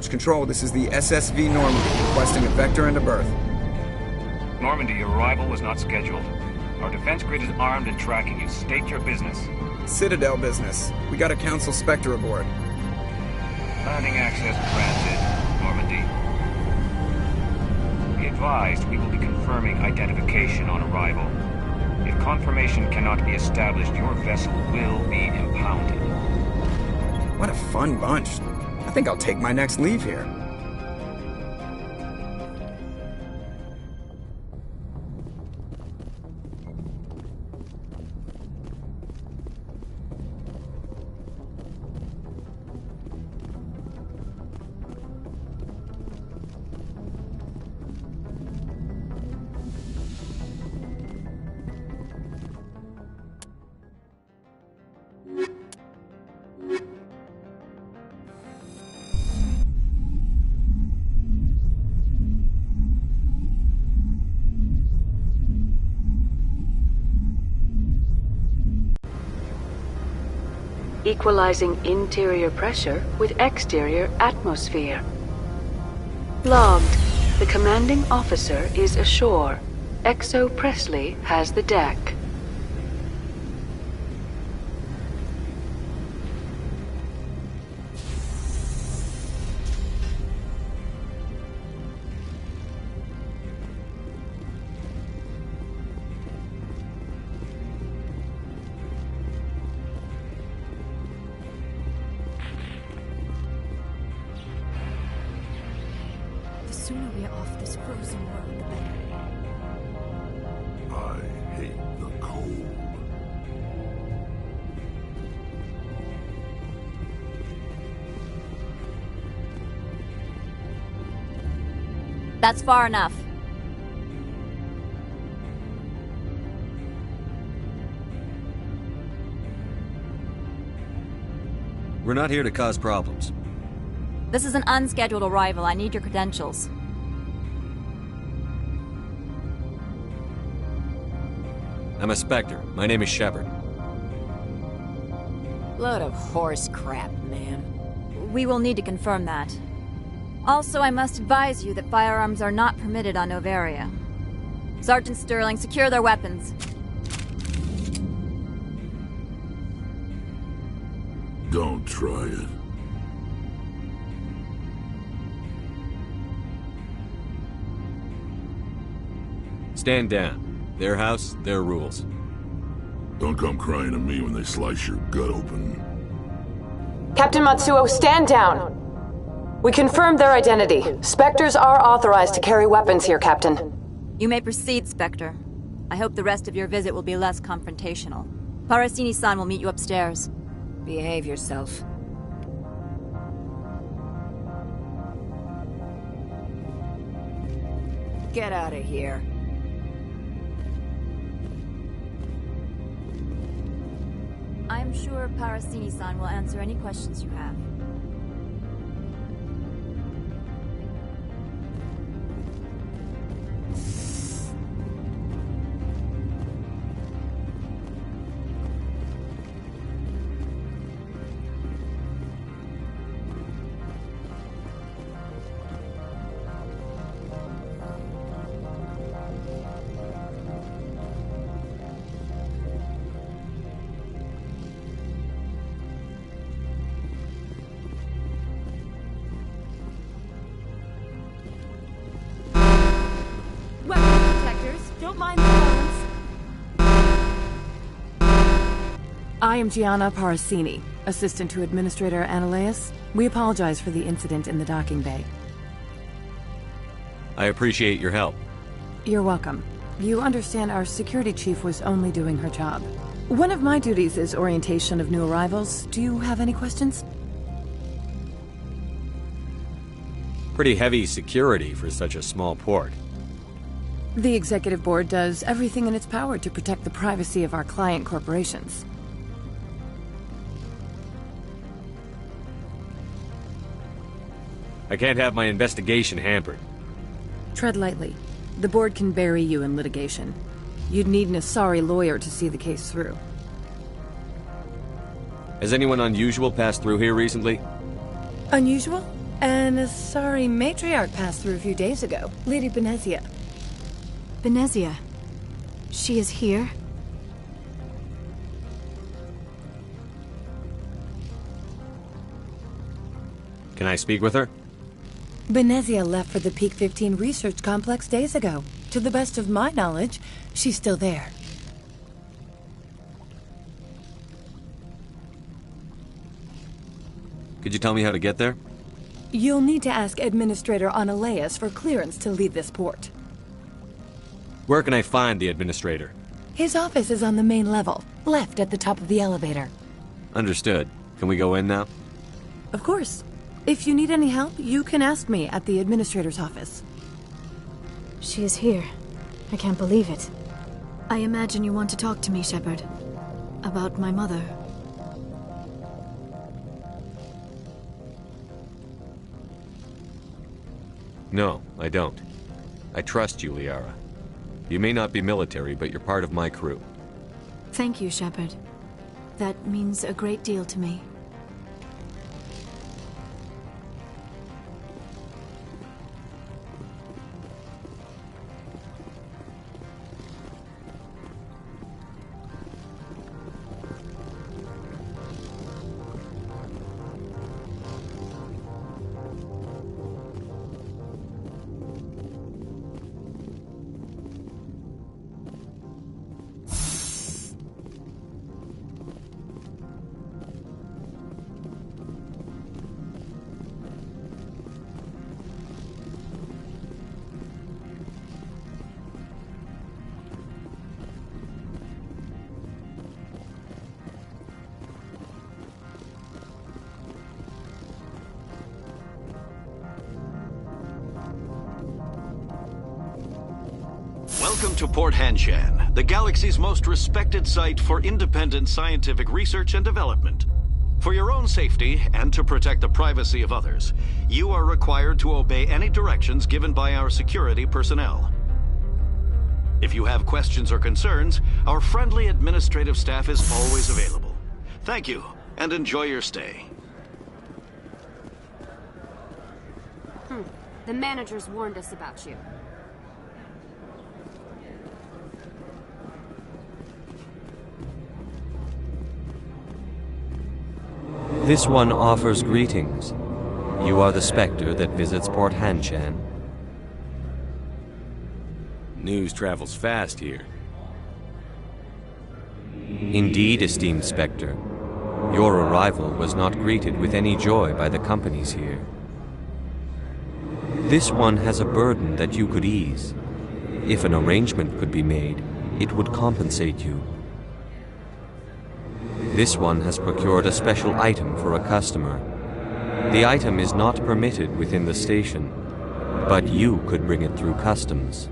Approach Control, this is the SSV Normandy, requesting a vector and a berth. Normandy, your arrival was not scheduled. Our defense grid is armed and tracking you. State your business. Citadel business. We got a Council Spectre aboard. Landing access granted, Normandy. Be advised, we will be confirming identification on arrival. If confirmation cannot be established, your vessel will be impounded. What a fun bunch. I think I'll take my next leave here. Equalizing interior pressure with exterior atmosphere. Logged. The commanding officer is ashore. XO Presley has the deck. The sooner we are off this frozen world, the better. I hate the cold. That's far enough. We're not here to cause problems. This is an unscheduled arrival. I need your credentials. I'm a Spectre. My name is Shepard. Load of horse crap, man. We will need to confirm that. Also, I must advise you that firearms are not permitted on Noveria. Sergeant Sterling, secure their weapons. Don't try it. Stand down. Their house, their rules. Don't come crying to me when they slice your gut open. Captain Matsuo, stand down! We confirmed their identity. Spectres are authorized to carry weapons here, Captain. You may proceed, Spectre. I hope the rest of your visit will be less confrontational. Parasini-san will meet you upstairs. Behave yourself. Get out of here. I'm sure Parasini-san will answer any questions you have. I am Gianna Parasini, assistant to Administrator Ananias. We apologize for the incident in the docking bay. I appreciate your help. You're welcome. You understand our security chief was only doing her job. One of my duties is orientation of new arrivals. Do you have any questions? Pretty heavy security for such a small port. The Executive Board does everything in its power to protect the privacy of our client corporations. I can't have my investigation hampered. Tread lightly. The board can bury you in litigation. You'd need an Asari lawyer to see the case through. Has anyone unusual passed through here recently? Unusual? An Asari matriarch passed through a few days ago. Lady Benezia. Benezia. She is here? Can I speak with her? Benezia left for the Peak 15 research complex days ago. To the best of my knowledge, she's still there. Could you tell me how to get there? You'll need to ask Administrator Analeas for clearance to leave this port. Where can I find the Administrator? His office is on the main level, left at the top of the elevator. Understood. Can we go in now? Of course. If you need any help, you can ask me at the Administrator's office. She is here. I can't believe it. I imagine you want to talk to me, Shepard. About my mother. No, I don't. I trust you, Liara. You may not be military, but you're part of my crew. Thank you, Shepard. That means a great deal to me. Welcome to Port Hanshan, the galaxy's most respected site for independent scientific research and development. For your own safety and to protect the privacy of others, you are required to obey any directions given by our security personnel. If you have questions or concerns, our friendly administrative staff is always available. Thank you, and enjoy your stay. The managers warned us about you. This one offers greetings. You are the Spectre that visits Port Hanshan. News travels fast here. Indeed, esteemed Spectre. Your arrival was not greeted with any joy by the companies here. This one has a burden that you could ease. If an arrangement could be made, it would compensate you. This one has procured a special item for a customer. The item is not permitted within the station, but you could bring it through customs.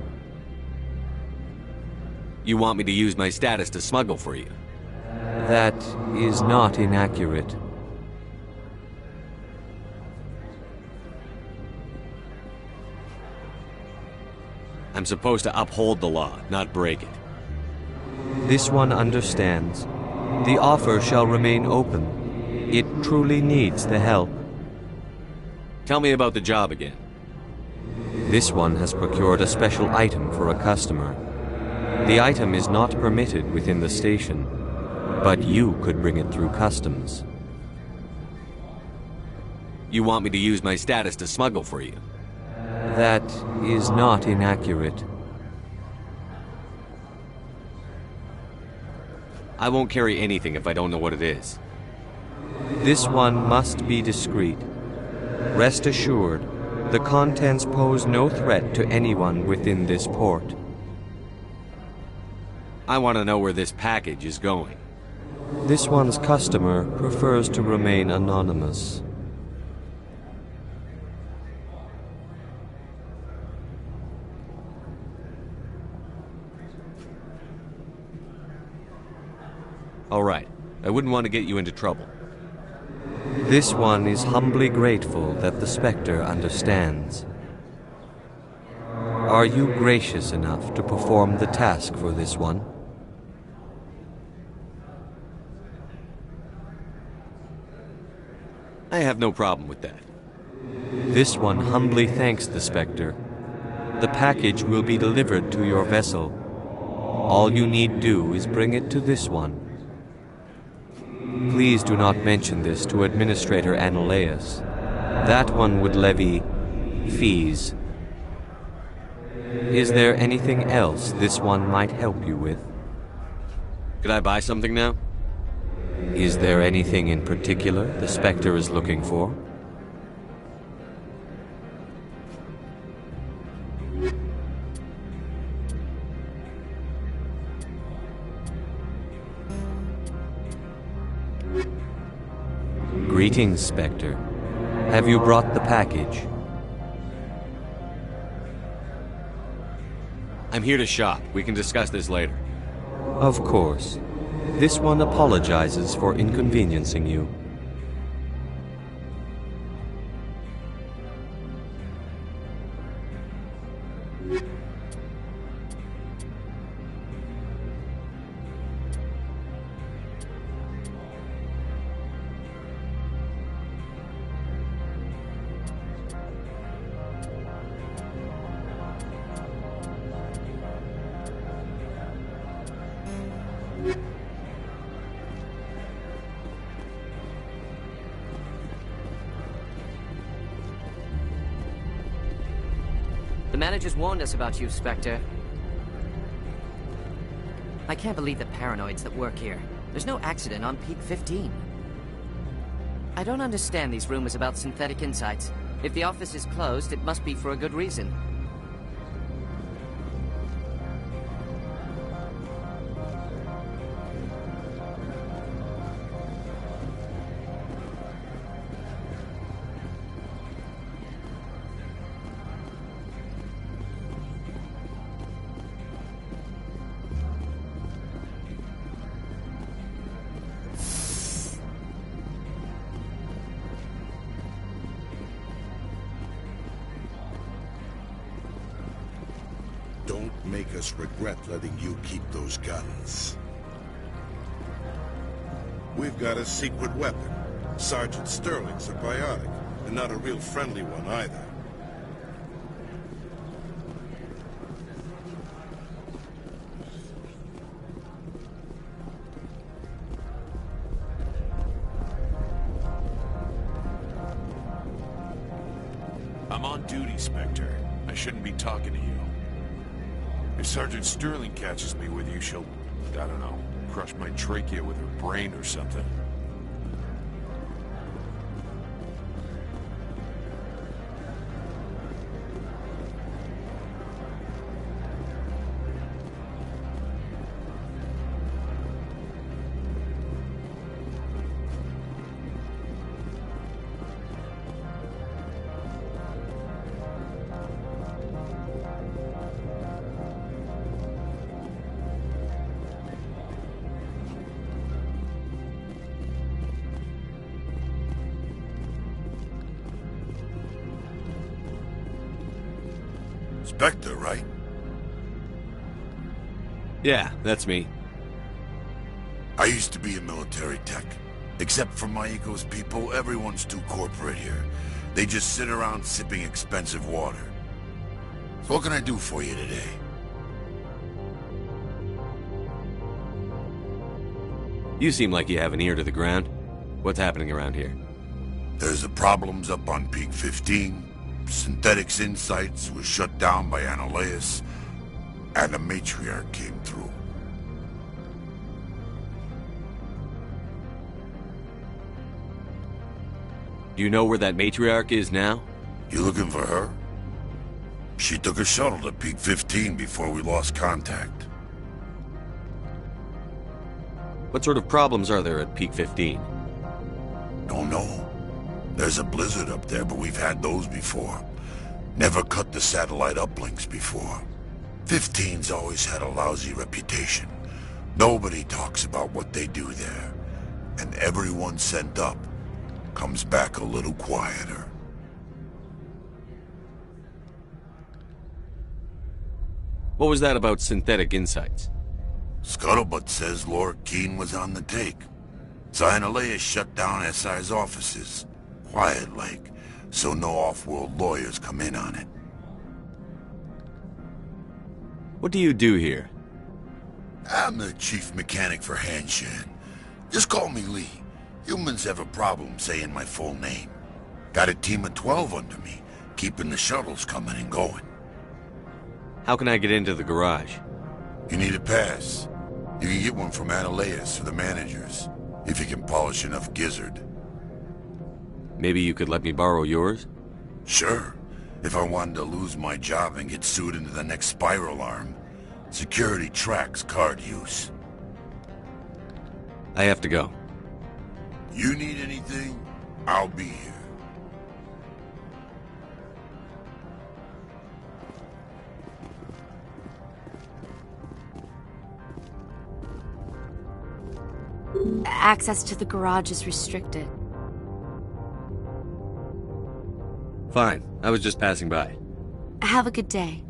You want me to use my status to smuggle for you? That is not inaccurate. I'm supposed to uphold the law, not break it. This one understands. The offer shall remain open. It truly needs the help. Tell me about the job again. This one has procured a special item for a customer. The item is not permitted within the station, but you could bring it through customs. You want me to use my status to smuggle for you? That is not inaccurate. I won't carry anything if I don't know what it is. This one must be discreet. Rest assured, the contents pose no threat to anyone within this port. I want to know where this package is going. This one's customer prefers to remain anonymous. All right. I wouldn't want to get you into trouble. This one is humbly grateful that the Spectre understands. Are you gracious enough to perform the task for this one? I have no problem with that. This one humbly thanks the Spectre. The package will be delivered to your vessel. All you need do is bring it to this one. Please do not mention this to Administrator Anoleus. That one would levy fees. Is there anything else this one might help you with? Could I buy something now? Is there anything in particular the Spectre is looking for? Greetings, Spectre. Have you brought the package? I'm here to shop. We can discuss this later. Of course. This one apologizes for inconveniencing you. The managers warned us about you, Spectre. I can't believe the paranoids that work here. There's no accident on Peak 15. I don't understand these rumors about synthetic insights. If the office is closed, it must be for a good reason. Don't make us regret letting you keep those guns. We've got a secret weapon. Sergeant Sterling's a biotic, and not a real friendly one either. I'm on duty, Spectre. I shouldn't be talking to you. If Sergeant Sterling catches me with you, she'll, I don't know, crush my trachea with her brain or something. Spectre, right? Yeah, that's me. I used to be a military tech. Except for Maiko's people, everyone's too corporate here. They just sit around sipping expensive water. So what can I do for you today? You seem like you have an ear to the ground. What's happening around here? There's the problems up on Peak 15. Synthetics Insights was shut down by Anoleus, and the Matriarch came through. Do you know where that Matriarch is now? You looking for her? She took a shuttle to Peak 15 before we lost contact. What sort of problems are there at Peak 15? Don't know. There's a blizzard up there, but we've had those before. Never cut the satellite uplinks before. 15's always had a lousy reputation. Nobody talks about what they do there. And everyone sent up comes back a little quieter. What was that about Synthetic Insights? Scuttlebutt says Lord Keene was on the take. So Anoleus shut down SI's offices. Quiet like. so no off-world lawyers come in on it. What do you do here? I'm the chief mechanic for Hanshan. Just call me Lee. Humans have a problem saying my full name. Got a team of 12 under me, keeping the shuttles coming and going. How can I get into the garage? You need a pass. You can get one from Analeas or the managers, if you can polish enough gizzard. Maybe you could let me borrow yours? Sure. If I wanted to lose my job and get sued into the next spiral arm, security tracks card use. I have to go. You need anything, I'll be here. Access to the garage is restricted. Fine. I was just passing by. Have a good day.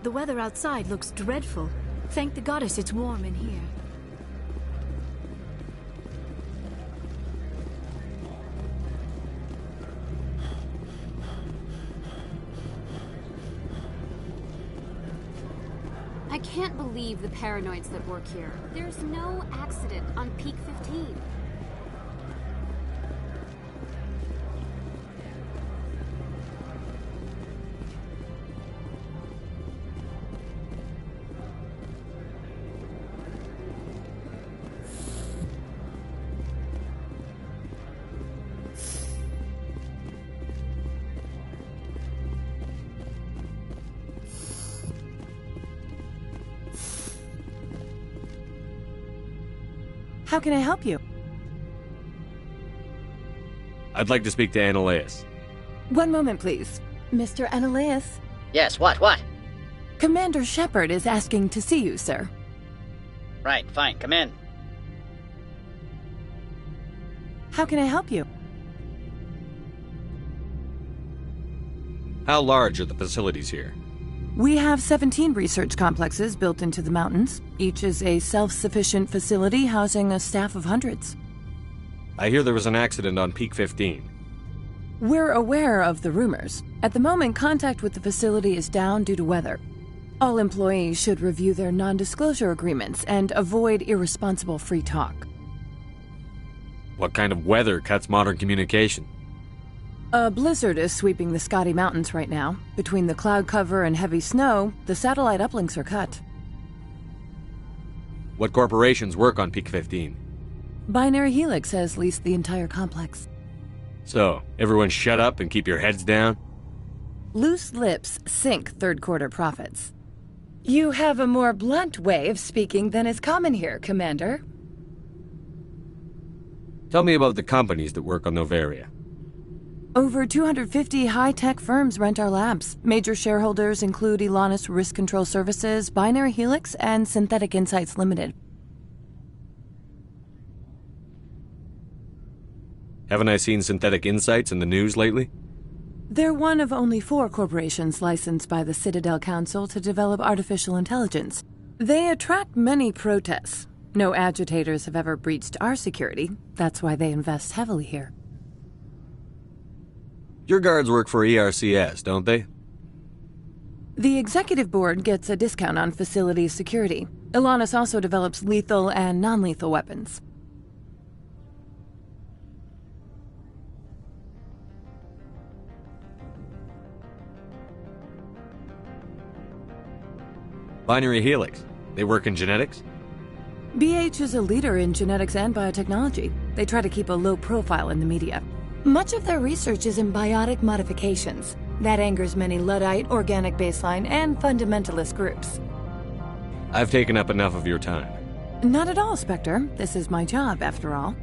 The weather outside looks dreadful. Thank the goddess it's warm in here. I can't believe the paranoids that work here. There's no accident on Peak 15. How can I help you? I'd like to speak to Analeas. One moment, please. Mr. Analeas? Yes, what? Commander Shepard is asking to see you, sir. Right, fine, come in. How can I help you? How large are the facilities here? We have 17 research complexes built into the mountains. Each is a self-sufficient facility housing a staff of hundreds. I hear there was an accident on Peak 15. We're aware of the rumors. At the moment, contact with the facility is down due to weather. All employees should review their non-disclosure agreements and avoid irresponsible free talk. What kind of weather cuts modern communication? A blizzard is sweeping the Scotty Mountains right now. Between the cloud cover and heavy snow, the satellite uplinks are cut. What corporations work on Peak 15? Binary Helix has leased the entire complex. So, everyone shut up and keep your heads down? Loose lips sink third-quarter profits. You have a more blunt way of speaking than is common here, Commander. Tell me about the companies that work on Noveria. Over 250 high-tech firms rent our labs. Major shareholders include Elanus Risk Control Services, Binary Helix, and Synthetic Insights Limited. Haven't I seen Synthetic Insights in the news lately? They're one of only 4 corporations licensed by the Citadel Council to develop artificial intelligence. They attract many protests. No agitators have ever breached our security. That's why they invest heavily here. Your guards work for ERCS, don't they? The executive board gets a discount on facility security. Elanus also develops lethal and non-lethal weapons. Binary Helix. They work in genetics? BH is a leader in genetics and biotechnology. They try to keep a low profile in the media. Much of their research is in biotic modifications. That angers many Luddite, organic baseline, and fundamentalist groups. I've taken up enough of your time. Not at all, Spectre. This is my job, after all.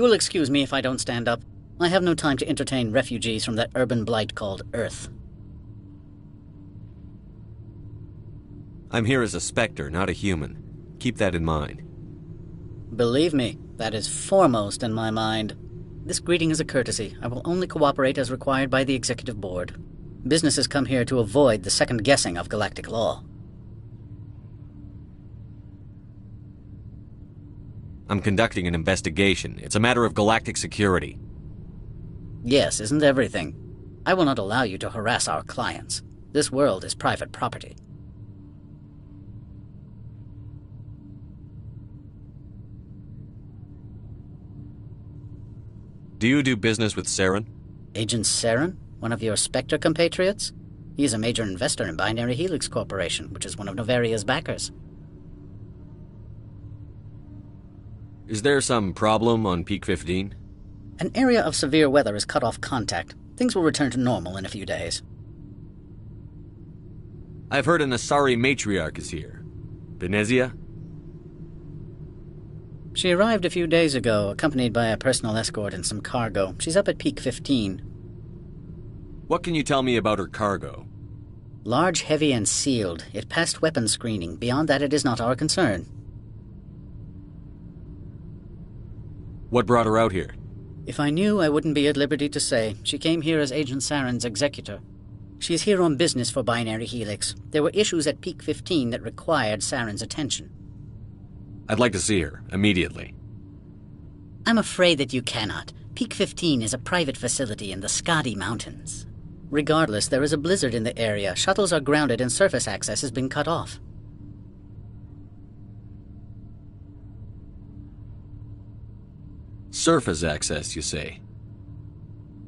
You will excuse me if I don't stand up. I have no time to entertain refugees from that urban blight called Earth. I'm here as a Spectre, not a human. Keep that in mind. Believe me, that is foremost in my mind. This greeting is a courtesy. I will only cooperate as required by the Executive Board. Businesses come here to avoid the second guessing of galactic law. I'm conducting an investigation. It's a matter of galactic security. Yes, isn't everything? I will not allow you to harass our clients. This world is private property. Do you do business with Saren? Agent Saren? One of your Spectre compatriots? He is a major investor in Binary Helix Corporation, which is one of Novaria's backers. Is there some problem on Peak 15? An area of severe weather has cut off contact. Things will return to normal in a few days. I've heard an Asari matriarch is here. Benezia? She arrived a few days ago, accompanied by a personal escort and some cargo. She's up at Peak 15. What can you tell me about her cargo? Large, heavy, and sealed. It passed weapons screening. Beyond that, it is not our concern. What brought her out here? If I knew, I wouldn't be at liberty to say. She came here as Agent Saren's executor. She is here on business for Binary Helix. There were issues at Peak 15 that required Saren's attention. I'd like to see her, immediately. I'm afraid that you cannot. Peak 15 is a private facility in the Skadi Mountains. Regardless, there is a blizzard in the area. Shuttles are grounded and surface access has been cut off. Surface access, you say?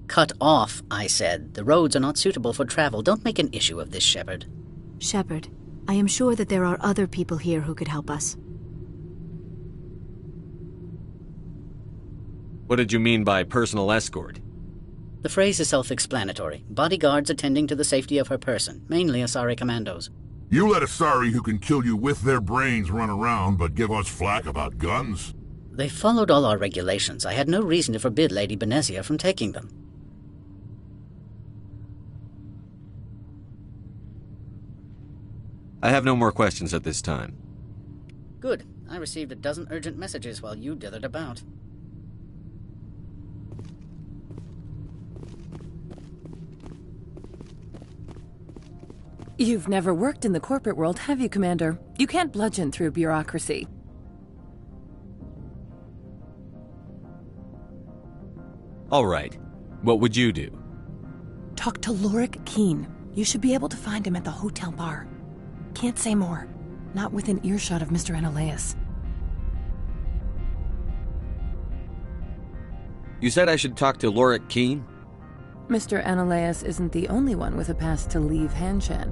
Cut off, I said. The roads are not suitable for travel. Don't make an issue of this, Shepard. Shepard, I am sure that there are other people here who could help us. What did you mean by personal escort? The phrase is self-explanatory. Bodyguards attending to the safety of her person, mainly Asari commandos. You let Asari who can kill you with their brains run around, but give us flack about guns? They followed all our regulations. I had no reason to forbid Lady Benezia from taking them. I have no more questions at this time. Good. I received a dozen urgent messages while you dithered about. You've never worked in the corporate world, have you, Commander? You can't bludgeon through bureaucracy. All right. What would you do? Talk to Lorik Quiin. You should be able to find him at the hotel bar. Can't say more. Not within earshot of Mr. Analaeus. You said I should talk to Lorik Quiin? Mr. Analaeus isn't the only one with a pass to leave Hanshan.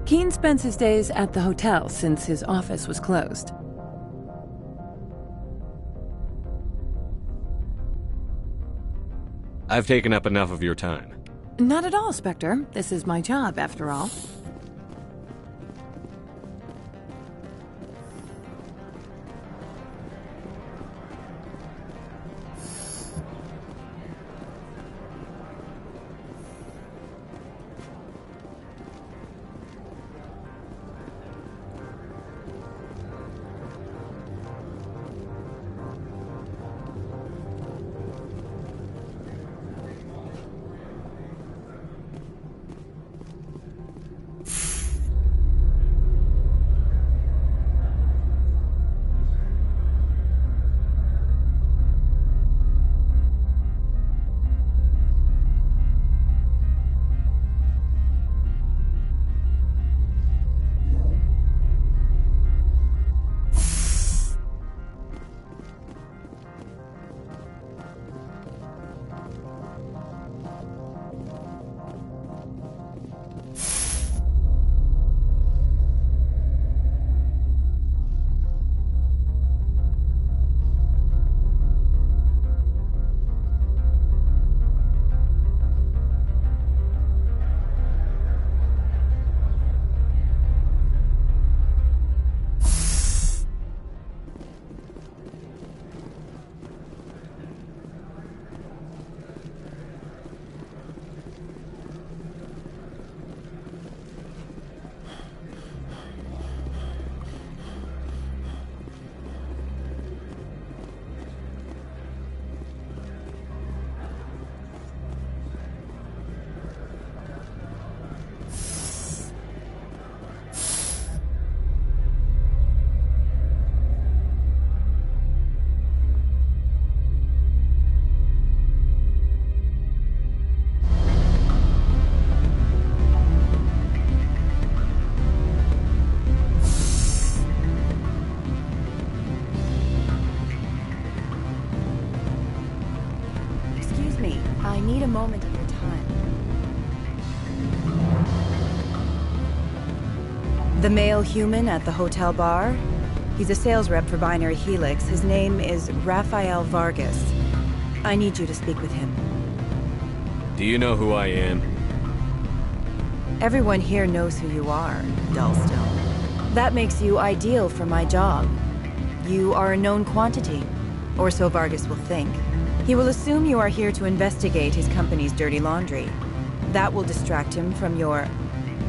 Quiin spends his days at the hotel since his office was closed. I've taken up enough of your time. Not at all, Spectre. This is my job, after all. The male human at the hotel bar? He's a sales rep for Binary Helix. His name is Rafael Vargas. I need you to speak with him. Do you know who I am? Everyone here knows who you are, Dullstone. That makes you ideal for my job. You are a known quantity, or so Vargas will think. He will assume you are here to investigate his company's dirty laundry. That will distract him from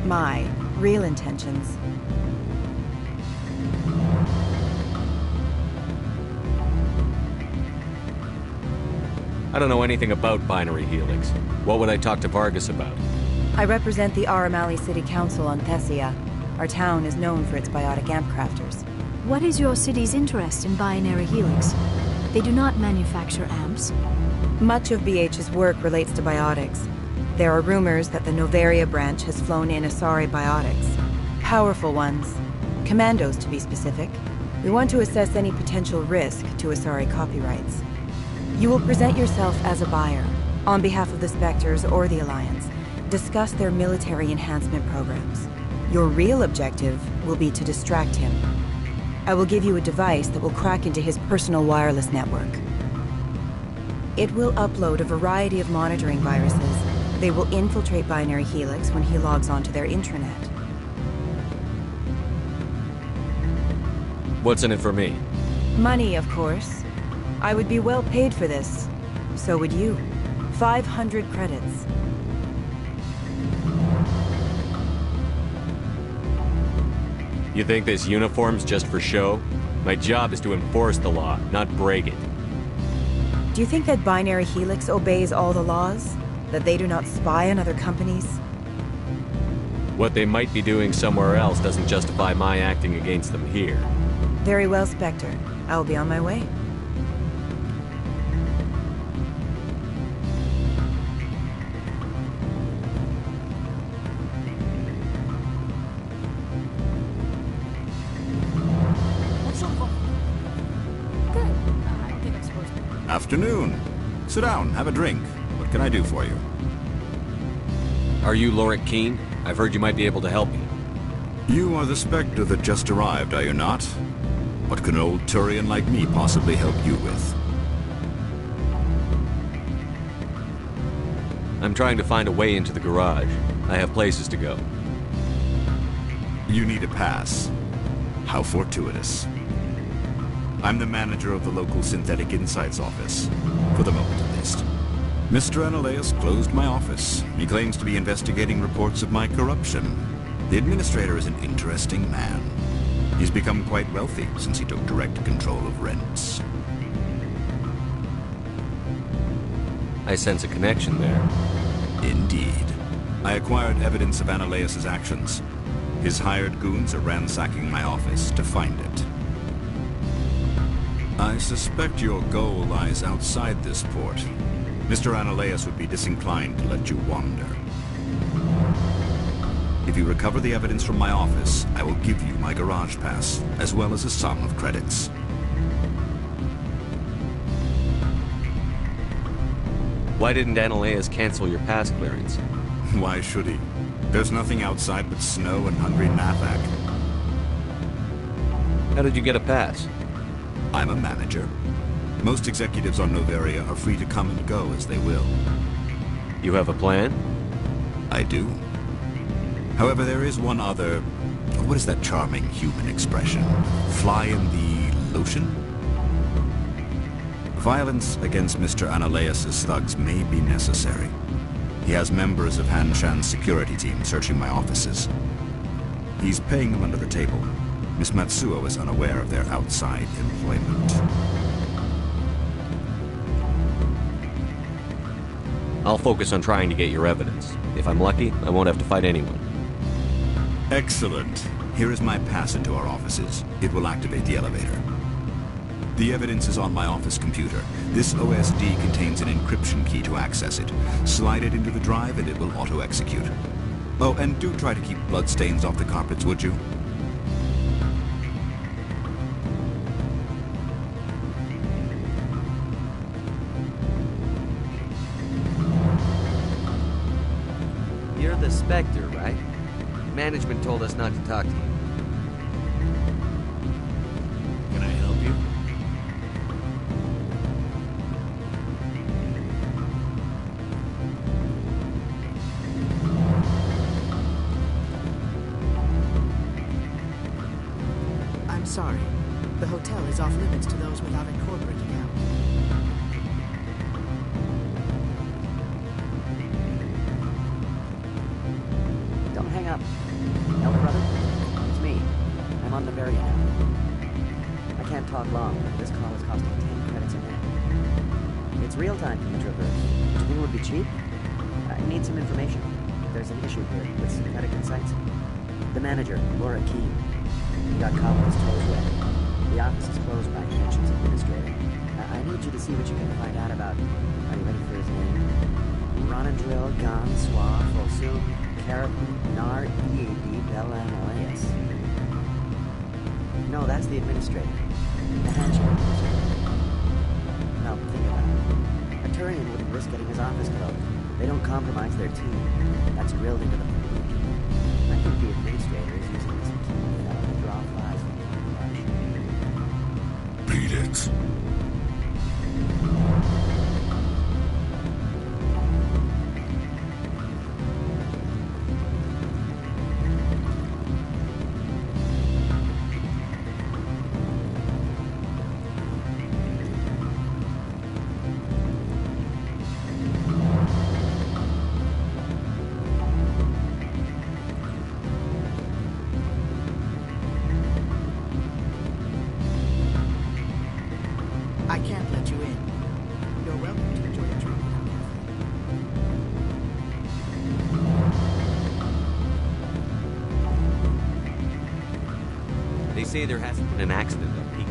my real intentions. I don't know anything about Binary Helix. What would I talk to Vargas about? I represent the Aramali City Council on Thessia. Our town is known for its biotic amp crafters. What is your city's interest in Binary Helix? They do not manufacture amps. Much of BH's work relates to biotics. There are rumors that the Noveria branch has flown in Asari biotics. Powerful ones. Commandos, to be specific. We want to assess any potential risk to Asari copyrights. You will present yourself as a buyer, on behalf of the Spectres or the Alliance. Discuss their military enhancement programs. Your real objective will be to distract him. I will give you a device that will crack into his personal wireless network. It will upload a variety of monitoring viruses. They will infiltrate Binary Helix when he logs onto their intranet. What's in it for me? Money, of course. I would be well paid for this. So would you. 500 credits. You think this uniform's just for show? My job is to enforce the law, not break it. Do you think that Binary Helix obeys all the laws? That they do not spy on other companies? What they might be doing somewhere else doesn't justify my acting against them here. Very well, Spectre. I will be on my way. Afternoon. Sit down, have a drink. What can I do for you? Are you Lorik Qian? I've heard you might be able to help me. You are the Spectre that just arrived, are you not? What can an old Turian like me possibly help you with? I'm trying to find a way into the garage. I have places to go. You need a pass. How fortuitous. I'm the manager of the local Synthetic Insights office. For the moment, at least. Mr. Analeas closed my office. He claims to be investigating reports of my corruption. The administrator is an interesting man. He's become quite wealthy since he took direct control of rents. I sense a connection there. Indeed. I acquired evidence of Analeas' actions. His hired goons are ransacking my office to find it. I suspect your goal lies outside this port. Mr. Analeas would be disinclined to let you wander. If you recover the evidence from my office, I will give you my garage pass, as well as a sum of credits. Why didn't Analeas cancel your pass clearance? Why should he? There's nothing outside but snow and hungry Nathak. How did you get a pass? I'm a manager. Most executives on Noveria are free to come and go as they will. You have a plan? I do. However, there is one other... What is that charming human expression? Fly in the lotion? Violence against Mr. Analeas' thugs may be necessary. He has members of Han Shan's security team searching my offices. He's paying them under the table. Miss Matsuo is unaware of their outside employment. I'll focus on trying to get your evidence. If I'm lucky, I won't have to fight anyone. Excellent. Here is my pass into our offices. It will activate the elevator. The evidence is on my office computer. This OSD contains an encryption key to access it. Slide it into the drive and it will auto-execute. Oh, and do try to keep bloodstains off the carpets, would you? You're the Spectre, right? Management told us not to talk to you. Can I help you? I'm sorry. The hotel is off limits to those without a corporate account. Don't hang up. Elder brother? It's me. I'm on Noveria now. I can't talk long. This call is costing 10 credits a minute. It's real time from the Traverse. Do you think it would be cheap? I need some information. There's an issue here with Synthetic Insights. The manager, Laura Keene. He got caught with his toes wet. The office is closed by Hanshen's administrator. I need you to see what you can find out about... Are you ready for his name? Ronadril Gon Swa Fosum Karapan Nar Ead Belanoyas. No, that's the administrator. The Hanshen administrator. Now, think about it. A Turian wouldn't risk getting his office closed. They don't compromise their team. That's drilled into the... I think the administrator is using this fellow to draw flies from the Beat it. I can't let you in. You're welcome to enjoy a drink without They say there hasn't been an accident on Peak